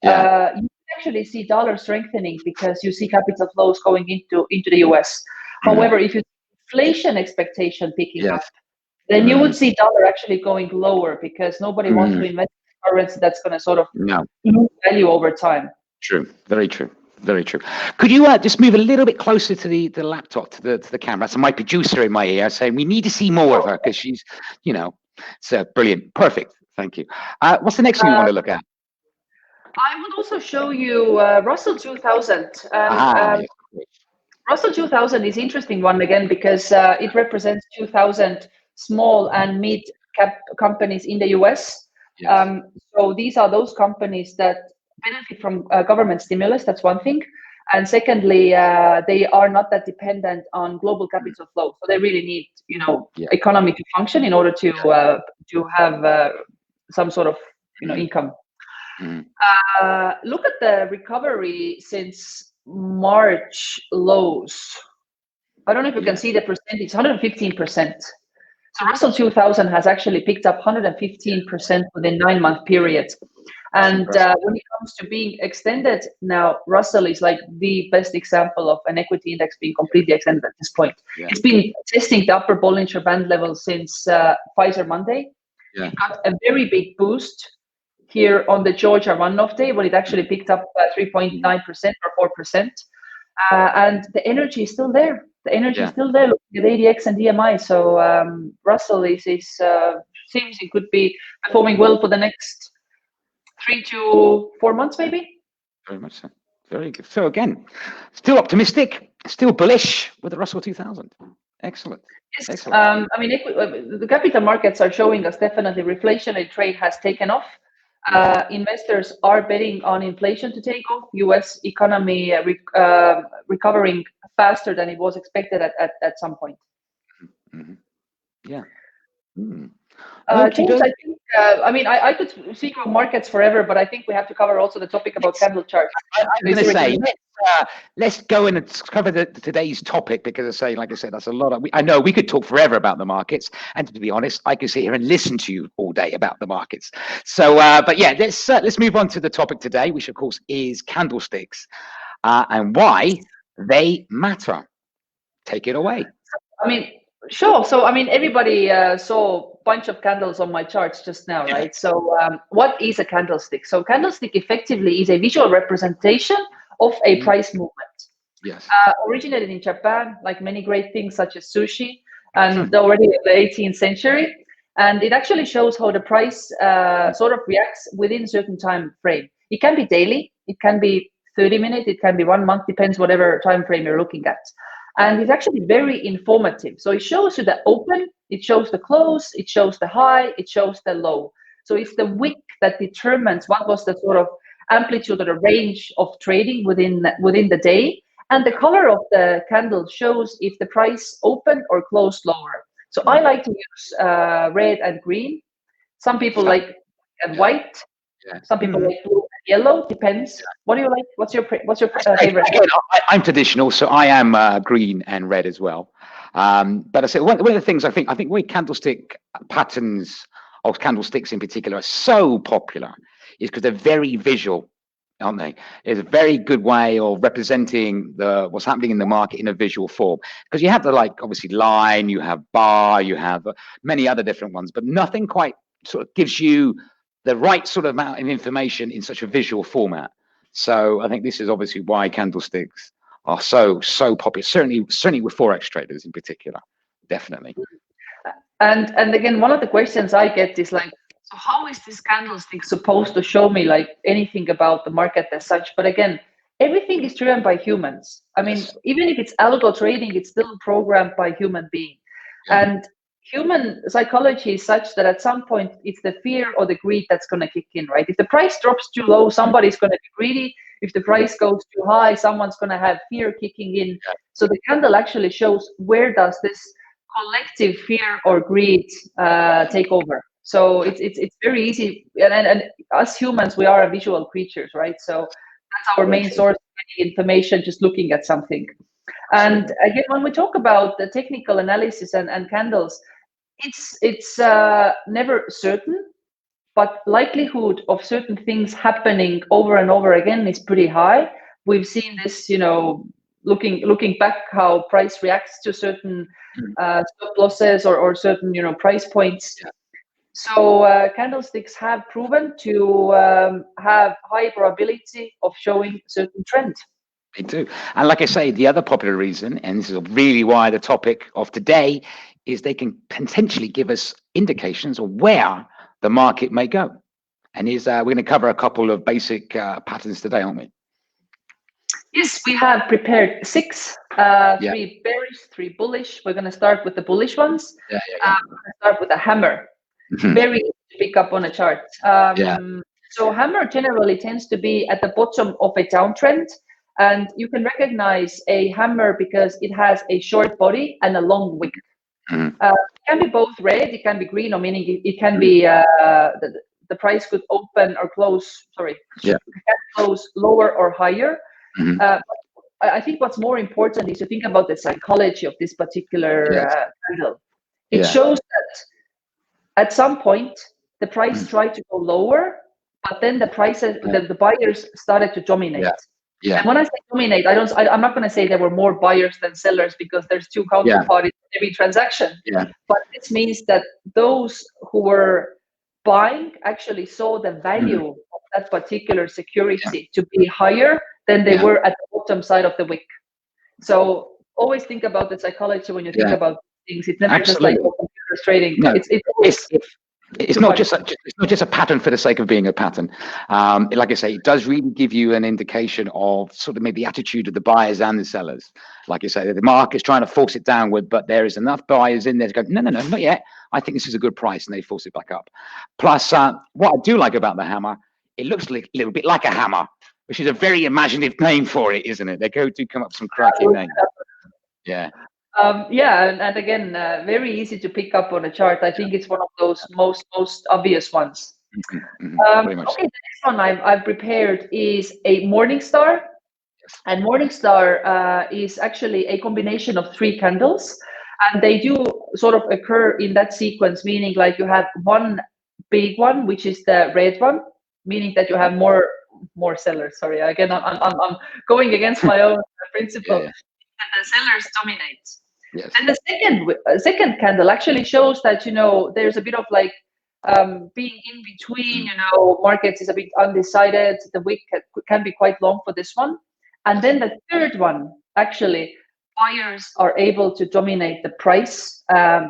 you can actually see dollar strengthening because you see capital flows going into the US. However, if you see inflation expectation picking up, then you would see dollar actually going lower because nobody wants to invest in currency that's going to sort of lose value over time. True, very true. Very true. Could you just move a little bit closer to the laptop, to the camera? So my producer in my ear saying we need to see more of her because she's, so brilliant, perfect. Thank you. What's the next thing you want to look at? I would also show you Russell 2000. Russell 2000 is interesting one again because it represents 2000 small and mid cap companies in the US. So these are those companies that benefit from government stimulus. That's one thing. And secondly, they are not that dependent on global capital flow. So they really need, economy to function in order to have some sort of, income. Look at the recovery since March lows. I don't know if you can see the percentage, 115%. So Russell 2000 has actually picked up 115% within 9-month periods. And when it comes to being extended, now Russell is like the best example of an equity index being completely extended at this point. It's been testing the upper Bollinger Band level since Pfizer Monday. It got a very big boost here on the Georgia runoff day when it actually picked up 3.9% or 4%. And the energy is still there. The energy is still there. Look at ADX and DMI. So Russell seems it could be performing well for the next 3 to 4 months, maybe. Very much so. Very good. So again, still optimistic, still bullish with the Russell 2000. Excellent. Yes. Excellent. I mean, the capital markets are showing us definitely reflationary trade has taken off. Investors are betting on inflation to take off. U.S. economy recovering faster than it was expected at some point. Yeah. James, I think, I could speak about markets forever, but I think we have to cover also the topic about candle charts. I was going to say, let's go in and cover today's topic because like I said, that's a lot of. I know we could talk forever about the markets, and to be honest, I could sit here and listen to you all day about the markets. So, but yeah, let's move on to the topic today, which of course is candlesticks and why they matter. Take it away. Sure. So, everybody saw a bunch of candles on my charts just now, right? So, what is a candlestick? So, candlestick effectively is a visual representation of a price movement. Yes. Originated in Japan, like many great things such as sushi, and already in the 18th century. And it actually shows how the price sort of reacts within a certain time frame. It can be daily, it can be 30 minutes, it can be 1 month, depends whatever time frame you're looking at. And it's actually very informative. So it shows you the open, it shows the close, it shows the high, it shows the low. So it's the wick that determines what was the sort of amplitude or the range of trading within the day. And the color of the candle shows if the price opened or closed lower. So I like to use red and green. Some people like white. Some people like blue and yellow. Depends. What do you like? What's your favorite? Again, I'm traditional, so I am green and red as well. But I say one of the things I think why candlestick patterns of candlesticks in particular are so popular is because they're very visual, aren't they? It's a very good way of representing what's happening in the market in a visual form. Because you have the obviously line, you have bar, you have many other different ones, but nothing quite sort of gives you the right sort of amount of information in such a visual format. So I think this is obviously why candlesticks are so popular. Certainly with forex traders in particular, definitely. And again, one of the questions I get is like, so how is this candlestick supposed to show me like anything about the market as such? But again, everything is driven by humans. I mean, even if it's algo trading, it's still programmed by human being. And human psychology is such that at some point it's the fear or the greed that's going to kick in, right? If the price drops too low, somebody's going to be greedy. If the price goes too high, someone's going to have fear kicking in. So the candle actually shows where does this collective fear or greed take over. So it's very easy, and us humans, we are visual creatures, right? So that's our main source of information, just looking at something. And again, when we talk about the technical analysis and candles, it's never certain, but likelihood of certain things happening over and over again is pretty high. We've seen this, looking back, how price reacts to certain stop losses or certain price points. So candlesticks have proven to have high probability of showing certain trend. They do. And like I say, the other popular reason, and this is really why the topic of today, is they can potentially give us indications of where the market may go. And we're going to cover a couple of basic patterns today, aren't we? Yes, we have prepared 6, 3 bearish, 3 bullish. We're going to start with the bullish ones. We're going to start with a hammer. Very easy to pick up on a chart. So hammer generally tends to be at the bottom of a downtrend. And you can recognize a hammer because it has a short body and a long wick. It can be both red, it can be green, or meaning it can be the price could open or close, close lower or higher. I think what's more important is to think about the psychology of this particular candle. It shows that at some point the price tried to go lower, but then the prices, the buyers started to dominate. And when I say dominate, I'm not going to say there were more buyers than sellers, because there's 2 counterparties in every transaction. But this means that those who were buying actually saw the value of that particular security to be higher than they were at the bottom side of the wick. So always think about the psychology when you think about things. It's never just like computer trading. No, it's not just a pattern for the sake of being a pattern. Like I say, it does really give you an indication of sort of maybe the attitude of the buyers and the sellers. Like you say, the market's trying to force it downward, but there is enough buyers in there to go, no, not yet. I think this is a good price, and they force it back up. Plus, what I do like about the hammer, it looks a little bit like a hammer, which is a very imaginative name for it, isn't it? They do come up with some cracking names. And again, very easy to pick up on a chart. I think it's one of those most obvious ones. Okay, the next one I've prepared is a morning star. And morning star is actually a combination of 3 candles, and they do sort of occur in that sequence, meaning like you have one big one, which is the red one, meaning that you have more sellers. Sorry, again, I'm going against my own principle. And the sellers dominate. And the second candle actually shows that there's a bit of like being in between. Markets is a bit undecided. The wick can be quite long for this one. And then the third one, actually, buyers are able to dominate the price.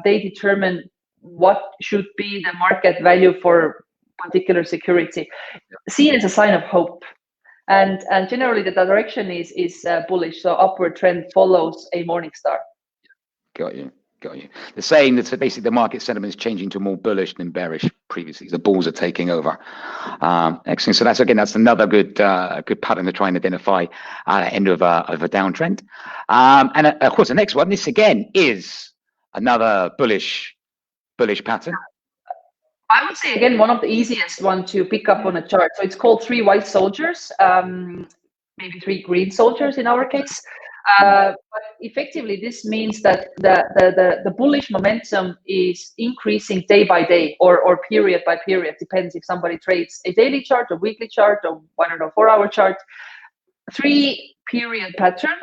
They determine what should be the market value for particular security, seen as a sign of hope. And generally the direction is bullish, so upward trend follows a morning star. Got you. The saying that basically the market sentiment is changing to more bullish than bearish previously. The bulls are taking over. Excellent. So that's another good pattern to try and identify at the end of a downtrend. And of course, the next one, this again is another bullish pattern. I would say again one of the easiest one to pick up on a chart. So it's called 3 white soldiers, maybe 3 green soldiers in our case. But effectively, this means that the bullish momentum is increasing day by day or period by period. Depends if somebody trades a daily chart, a weekly chart, or 4-hour chart. 3 period pattern,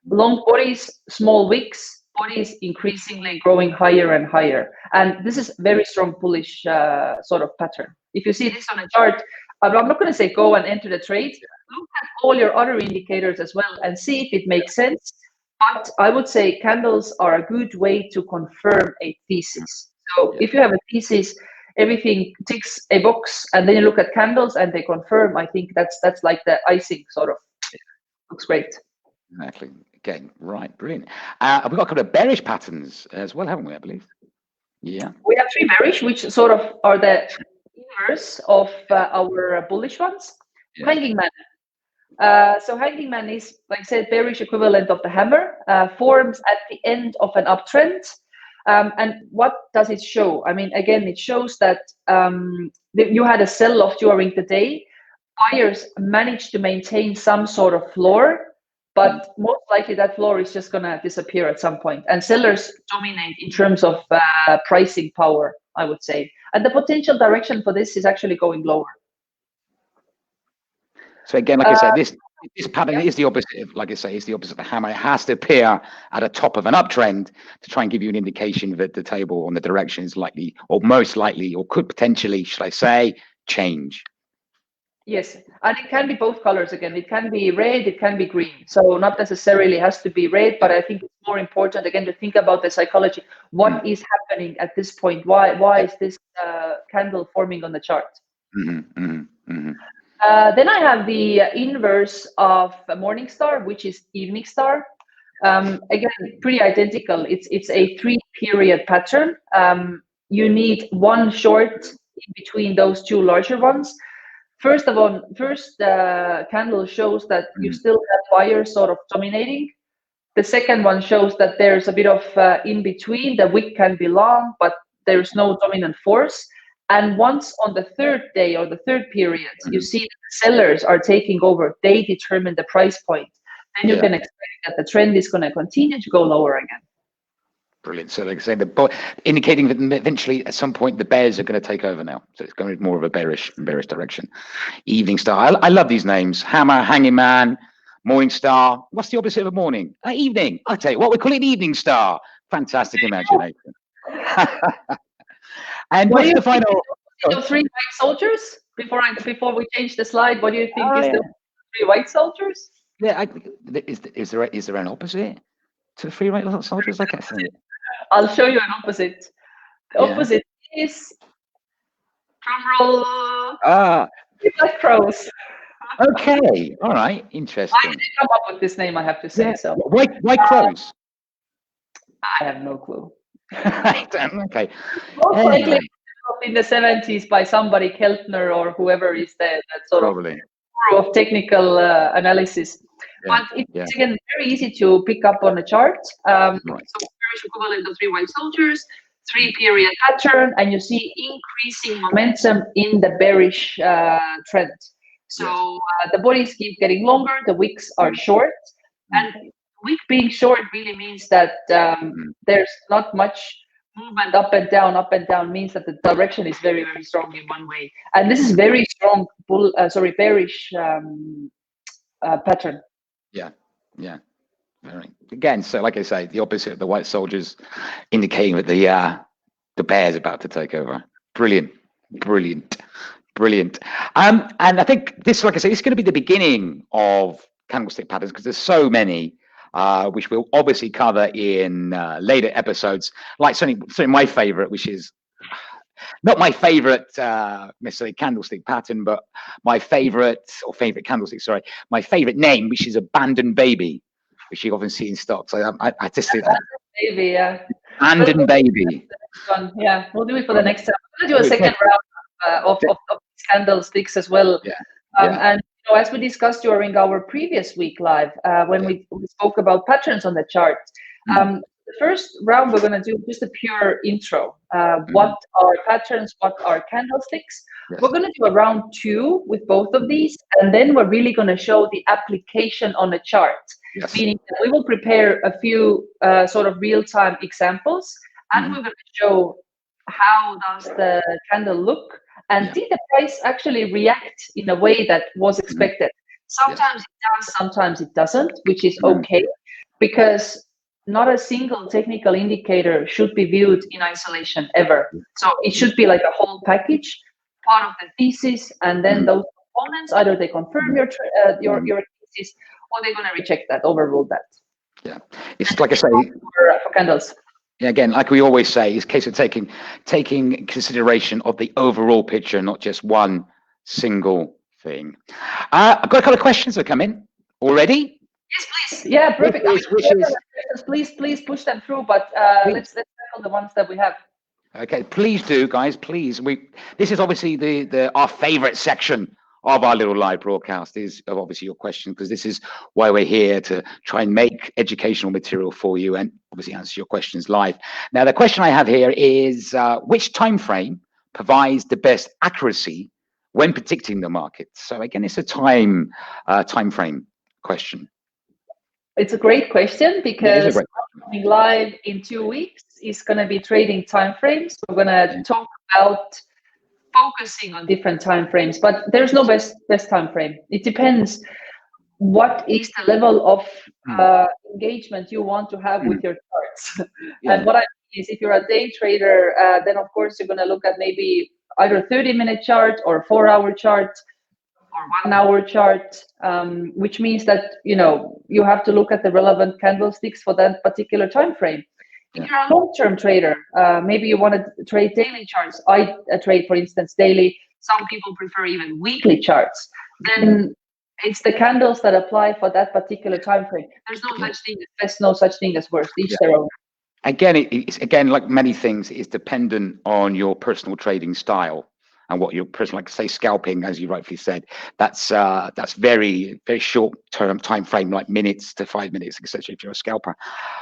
long bodies, small wicks, body is increasingly growing higher and higher. And this is very strong bullish sort of pattern. If you see this on a chart, I'm not going to say go and enter the trade. Look at all your other indicators as well and see if it makes sense. But I would say candles are a good way to confirm a thesis. So if you have a thesis, everything ticks a box, and then you look at candles and they confirm, I think that's like the icing sort of. Looks great. Exactly. Again, right, brilliant. We've got a couple of bearish patterns as well, haven't we, I believe? Yeah. We have 3 bearish, which sort of are the inverse of our bullish ones. Yeah. Hanging man. So hanging man is, like I said, bearish equivalent of the hammer, forms at the end of an uptrend. And what does it show? I mean, again, it shows that you had a sell-off during the day. Buyers managed to maintain some sort of floor, but most likely that floor is just going to disappear at some point. And sellers dominate in terms of pricing power, I would say. And the potential direction for this is actually going lower. So again, like I said, this pattern is the opposite of, like I say, is the opposite of the hammer. It has to appear at the top of an uptrend to try and give you an indication that the table on the direction is likely, or most likely, or could potentially, should I say, change. Yes, and it can be both colors again. It can be red, it can be green. So not necessarily has to be red, but I think it's more important again to think about the psychology. What is happening at this point? Why is this candle forming on the chart? Then I have the inverse of Morningstar, which is Evening Star. Again, pretty identical. It's a 3-period pattern. You need one short in between those 2 larger ones. First candle shows that you still have buyers sort of dominating. The second one shows that there's a bit of in between. The wick can be long, but there's no dominant force. And once on the 3rd day or the 3rd period, you see that the sellers are taking over. They determine the price point. Then you can expect that the trend is going to continue to go lower again. Brilliant. So like I say, indicating that eventually at some point the bears are going to take over now. So it's going to be more of a bearish direction. Evening Star. I love these names. Hammer, Hanging Man, Morning Star. What's the opposite of a morning? Evening. I tell you what, we call it Evening Star. Fantastic imagination. And what's the final? The 3 white soldiers. Before we change the slide, what do you think is the 3 white soldiers? Yeah. Is there an opposite to the 3 white soldiers? I can't see it. I'll show you an opposite. The opposite is, drumroll, black crows. Okay, all right, interesting. I didn't come up with this name, I have to say. So white crows. I have no clue. Okay. Most likely in the 70s by somebody, Keltner or whoever is that sort of technical analysis. But it's again very easy to pick up on a chart. So bearish equivalent of 3 white soldiers, 3-period pattern, and you see increasing momentum in the bearish trend. So the bodies keep getting longer, the wicks are short, and wick being short really means that there's not much movement up and down means that the direction is very, very strong in one way. And this is very strong bearish pattern. Yeah. Again, so like I say, the opposite of the white soldiers, indicating that the bear's about to take over. Brilliant. And I think this, like I say, this is going to be the beginning of candlestick patterns because there's so many, which we'll obviously cover in later episodes. Like certainly my favorite, which is not my favorite necessarily candlestick pattern, but my favorite candlestick, my favorite name, which is Abandoned Baby, which you often see in stocks. I just see that. Baby, yeah. Abandoned Baby. Yeah, we'll do it for the next time. We're going to do a second round of candlesticks as well. And as we discussed during our previous week live, when we spoke about patterns on the chart, the first round we're going to do just a pure intro. What are patterns? What are candlesticks? We're going to do a round 2 with both of these, and then we're really going to show the application on a chart. Meaning that we will prepare a few sort of real-time examples, and we're going to show how does the candle look, and did the price actually react in a way that was expected. Sometimes it does, sometimes it doesn't, which is okay, because not a single technical indicator should be viewed in isolation ever. So it should be like a whole package, part of the thesis, and then those components, either they confirm your thesis, or they're going to reject that, overrule that. Yeah, it's like I say, for candles. Again, like we always say, it's a case of taking consideration of the overall picture, not just one single thing. I've got a couple of questions that come in already. Yes, please. Yeah, perfect. Please push them through, but let's tackle the ones that we have. Okay, please do, guys. Please. This is obviously our favorite section of our little live broadcast, is obviously your question, because this is why we're here, to try and make educational material for you and obviously answer your questions live. Now, the question I have here is, which time frame provides the best accuracy when predicting the market? So again, it's a time frame question. It's a great question, because coming live in 2 weeks is going to be trading time frames. We're going to talk about focusing on different time frames, but there's no best time frame. It depends what is the level of engagement you want to have with your charts. And what I mean is, if you're a day trader, then of course you're going to look at maybe either 30-minute chart or 4-hour chart or 1-hour chart, which means that you have to look at the relevant candlesticks for that particular time frame. If you're a long-term trader, maybe you want to trade daily charts. I trade, for instance, daily. Some people prefer even weekly charts. Then it's the candles that apply for that particular time frame. There's no such thing as best, no such thing as worst. Each their own. Again, it's like many things, it's dependent on your personal trading style and what your personal, like say scalping, as you rightfully said, that's very, very short term time frame, like minutes to 5 minutes, etc. If you're a scalper.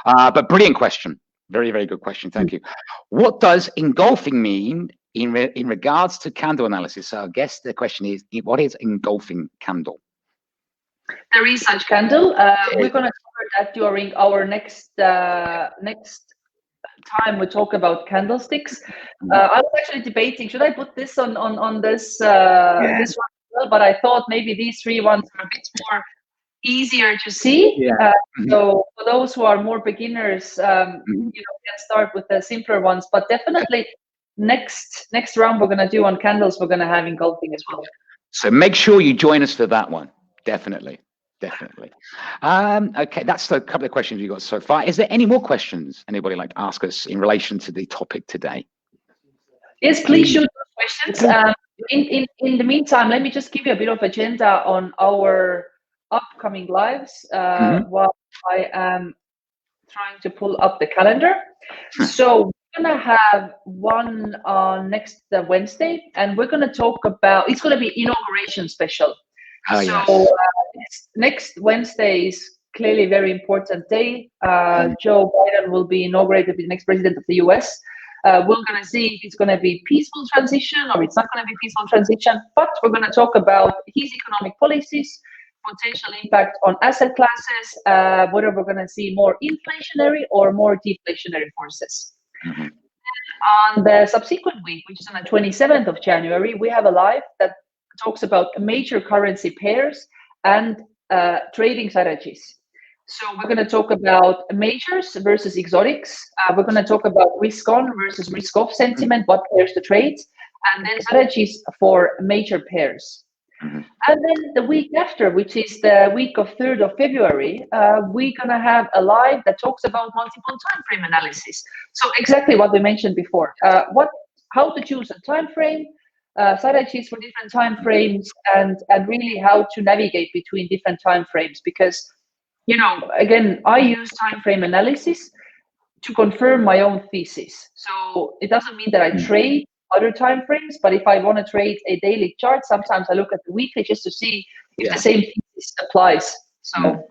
But brilliant question. Very, very good question. Thank you. What does engulfing mean in regards to candle analysis? So I guess the question is, what is engulfing candle? There is such candle. We're going to cover that during our next time we talk about candlesticks. I was actually debating, should I put this on this this one as well? But I thought maybe these 3 ones are a bit more easier to see. So for those who are more beginners, can start with the simpler ones. But definitely next round we're going to do on candles, we're going to have engulfing as well. So make sure you join us for that one. Definitely. Okay, that's the couple of questions you got so far. Is there any more questions anybody like to ask us in relation to the topic today? Yes, please shoot those questions. In the meantime, let me just give you a bit of agenda on our upcoming lives while I am trying to pull up the calendar. So we're going to have one on next Wednesday, and we're going to talk about, it's going to be inauguration special. Next Wednesday is clearly a very important day. Joe Biden will be inaugurated, the next president of the US. We're going to see if it's going to be peaceful transition or it's not going to be peaceful transition, but we're going to talk about his economic policies, potential impact on asset classes, whether we're going to see more inflationary or more deflationary forces. On the subsequent week, which is on the 27th of January, we have a live that talks about major currency pairs and trading strategies. So we're going to talk about majors versus exotics. We're going to talk about risk on versus risk off sentiment, what pairs to trade, and then strategies for major pairs. And then the week after, which is the week of 3rd of February, we're going to have a live that talks about multiple time frame analysis. So exactly what we mentioned before, how to choose a time frame, strategies for different time frames, and really how to navigate between different time frames. Because, again, I use time frame analysis to confirm my own thesis. So it doesn't mean that I trade other time frames, but if I want to trade a daily chart, sometimes I look at the weekly just to see if the same thesis applies. So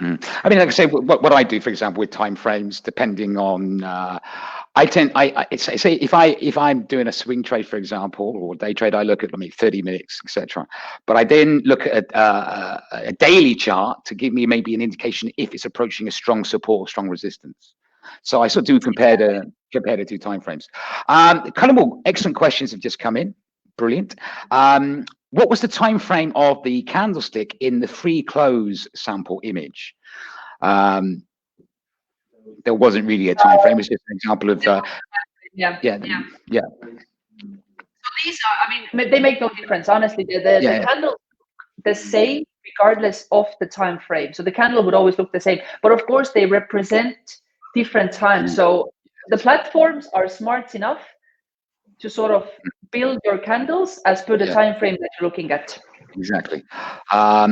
I mean, like I say, what I do, for example, with time frames, depending on, I say if I'm doing a swing trade, for example, or day trade, I look at 30 minutes, etc. But I then look at a daily chart to give me maybe an indication if it's approaching a strong support, strong resistance. So I sort of do compare the 2 time frames. Kind of more excellent questions have just come in. Brilliant. What was the time frame of the candlestick in the free close sample image? there wasn't really a time frame. It's just an example of yeah. yeah. So these are, I mean, they make no difference, honestly. The candles the same regardless of the time frame. So the candle would always look the same, but of course they represent different times. So the platforms are smart enough to sort of build your candles as per the time frame that you're looking at. Exactly.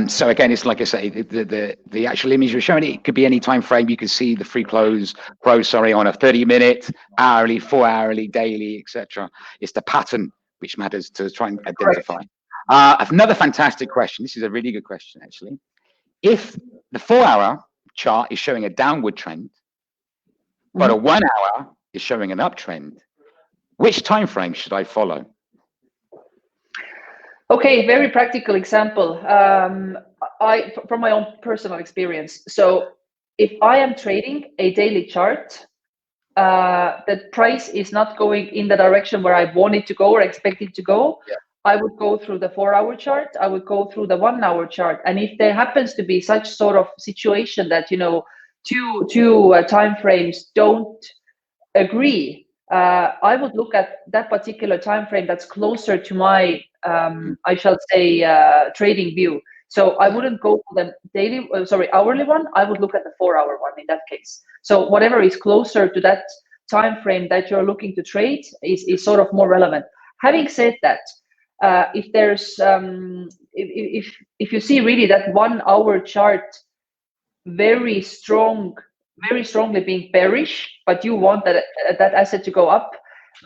So again, it's like I say, the actual image you're showing, it could be any time frame. You can see the free close on a 30-minute, hourly, 4-hourly, daily, etc. It's the pattern which matters to try and identify. Another fantastic question. This is a really good question, actually. If the 4-hour chart is showing a downward trend, but a 1 hour is showing an uptrend, which time frame should I follow? Okay, very practical example. From my own personal experience. So if I am trading a daily chart, the price is not going in the direction where I want it to go or expect it to go, I would go through the 4-hour chart. I would go through the 1-hour chart. And if there happens to be such sort of situation that, you know, two time frames don't agree, I would look at that particular time frame that's closer to my, I shall say, trading view. So I wouldn't go for the hourly one. I would look at the 4-hour one in that case. So whatever is closer to that time frame that you're looking to trade is sort of more relevant. Having said that, if there's if you see really that 1-hour chart very strongly being bearish, but you want that asset to go up,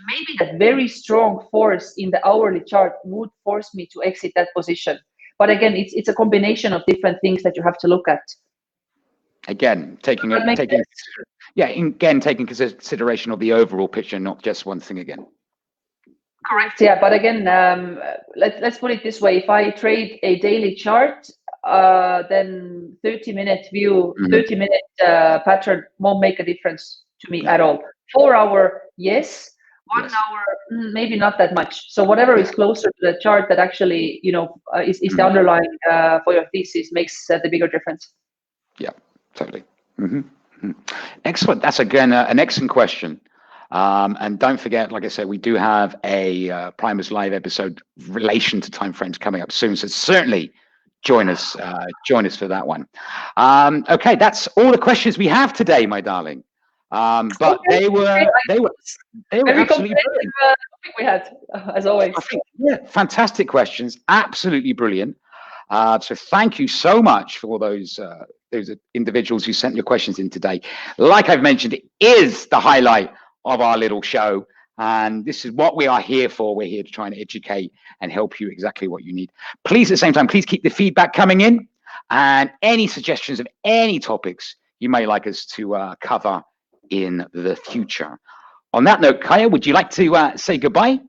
maybe that very strong force in the hourly chart would force me to exit that position. But again, it's a combination of different things that you have to look at. Again, taking consideration of the overall picture, not just one thing again. Correct. Yeah, but again, let's put it this way: if I trade a daily chart, then 30-minute view, 30-minute pattern won't make a difference to me at all. 4-hour, yes. 1 hour, maybe not that much. So whatever is closer to the chart that actually, you know, is the underlying for your thesis makes the bigger difference. Yeah, totally. Excellent. That's again an excellent question. And don't forget, like I said, we do have a Primus Live episode relation to timeframes coming up soon. So certainly join us for that one. Okay, that's all the questions we have today, my darling. But they were absolutely brilliant. We had, as always. Fantastic questions, absolutely brilliant. So thank you so much for all those individuals who sent your questions in today. Like I've mentioned, it is the highlight of our little show, and this is what we are here for. We're here to try and educate and help you exactly what you need. Please, at the same time, please keep the feedback coming in, and any suggestions of any topics you may like us to cover in the future. On that note, Kaya, would you like to say goodbye?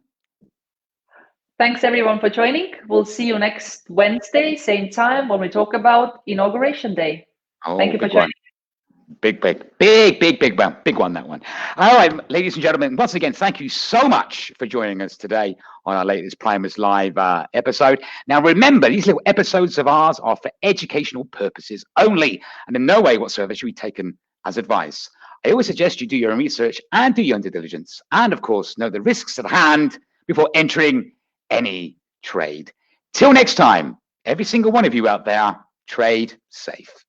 Thanks everyone for joining. We'll see you next Wednesday, same time, when we talk about Inauguration Day. Thank you for joining. Big one, that one. All right, ladies and gentlemen, once again, thank you so much for joining us today on our latest Primus Live episode. Now, remember, these little episodes of ours are for educational purposes only, and in no way whatsoever should be taken as advice. I always suggest you do your own research and do your own due diligence, and of course, know the risks at hand before entering any trade. Till next time, every single one of you out there, trade safe.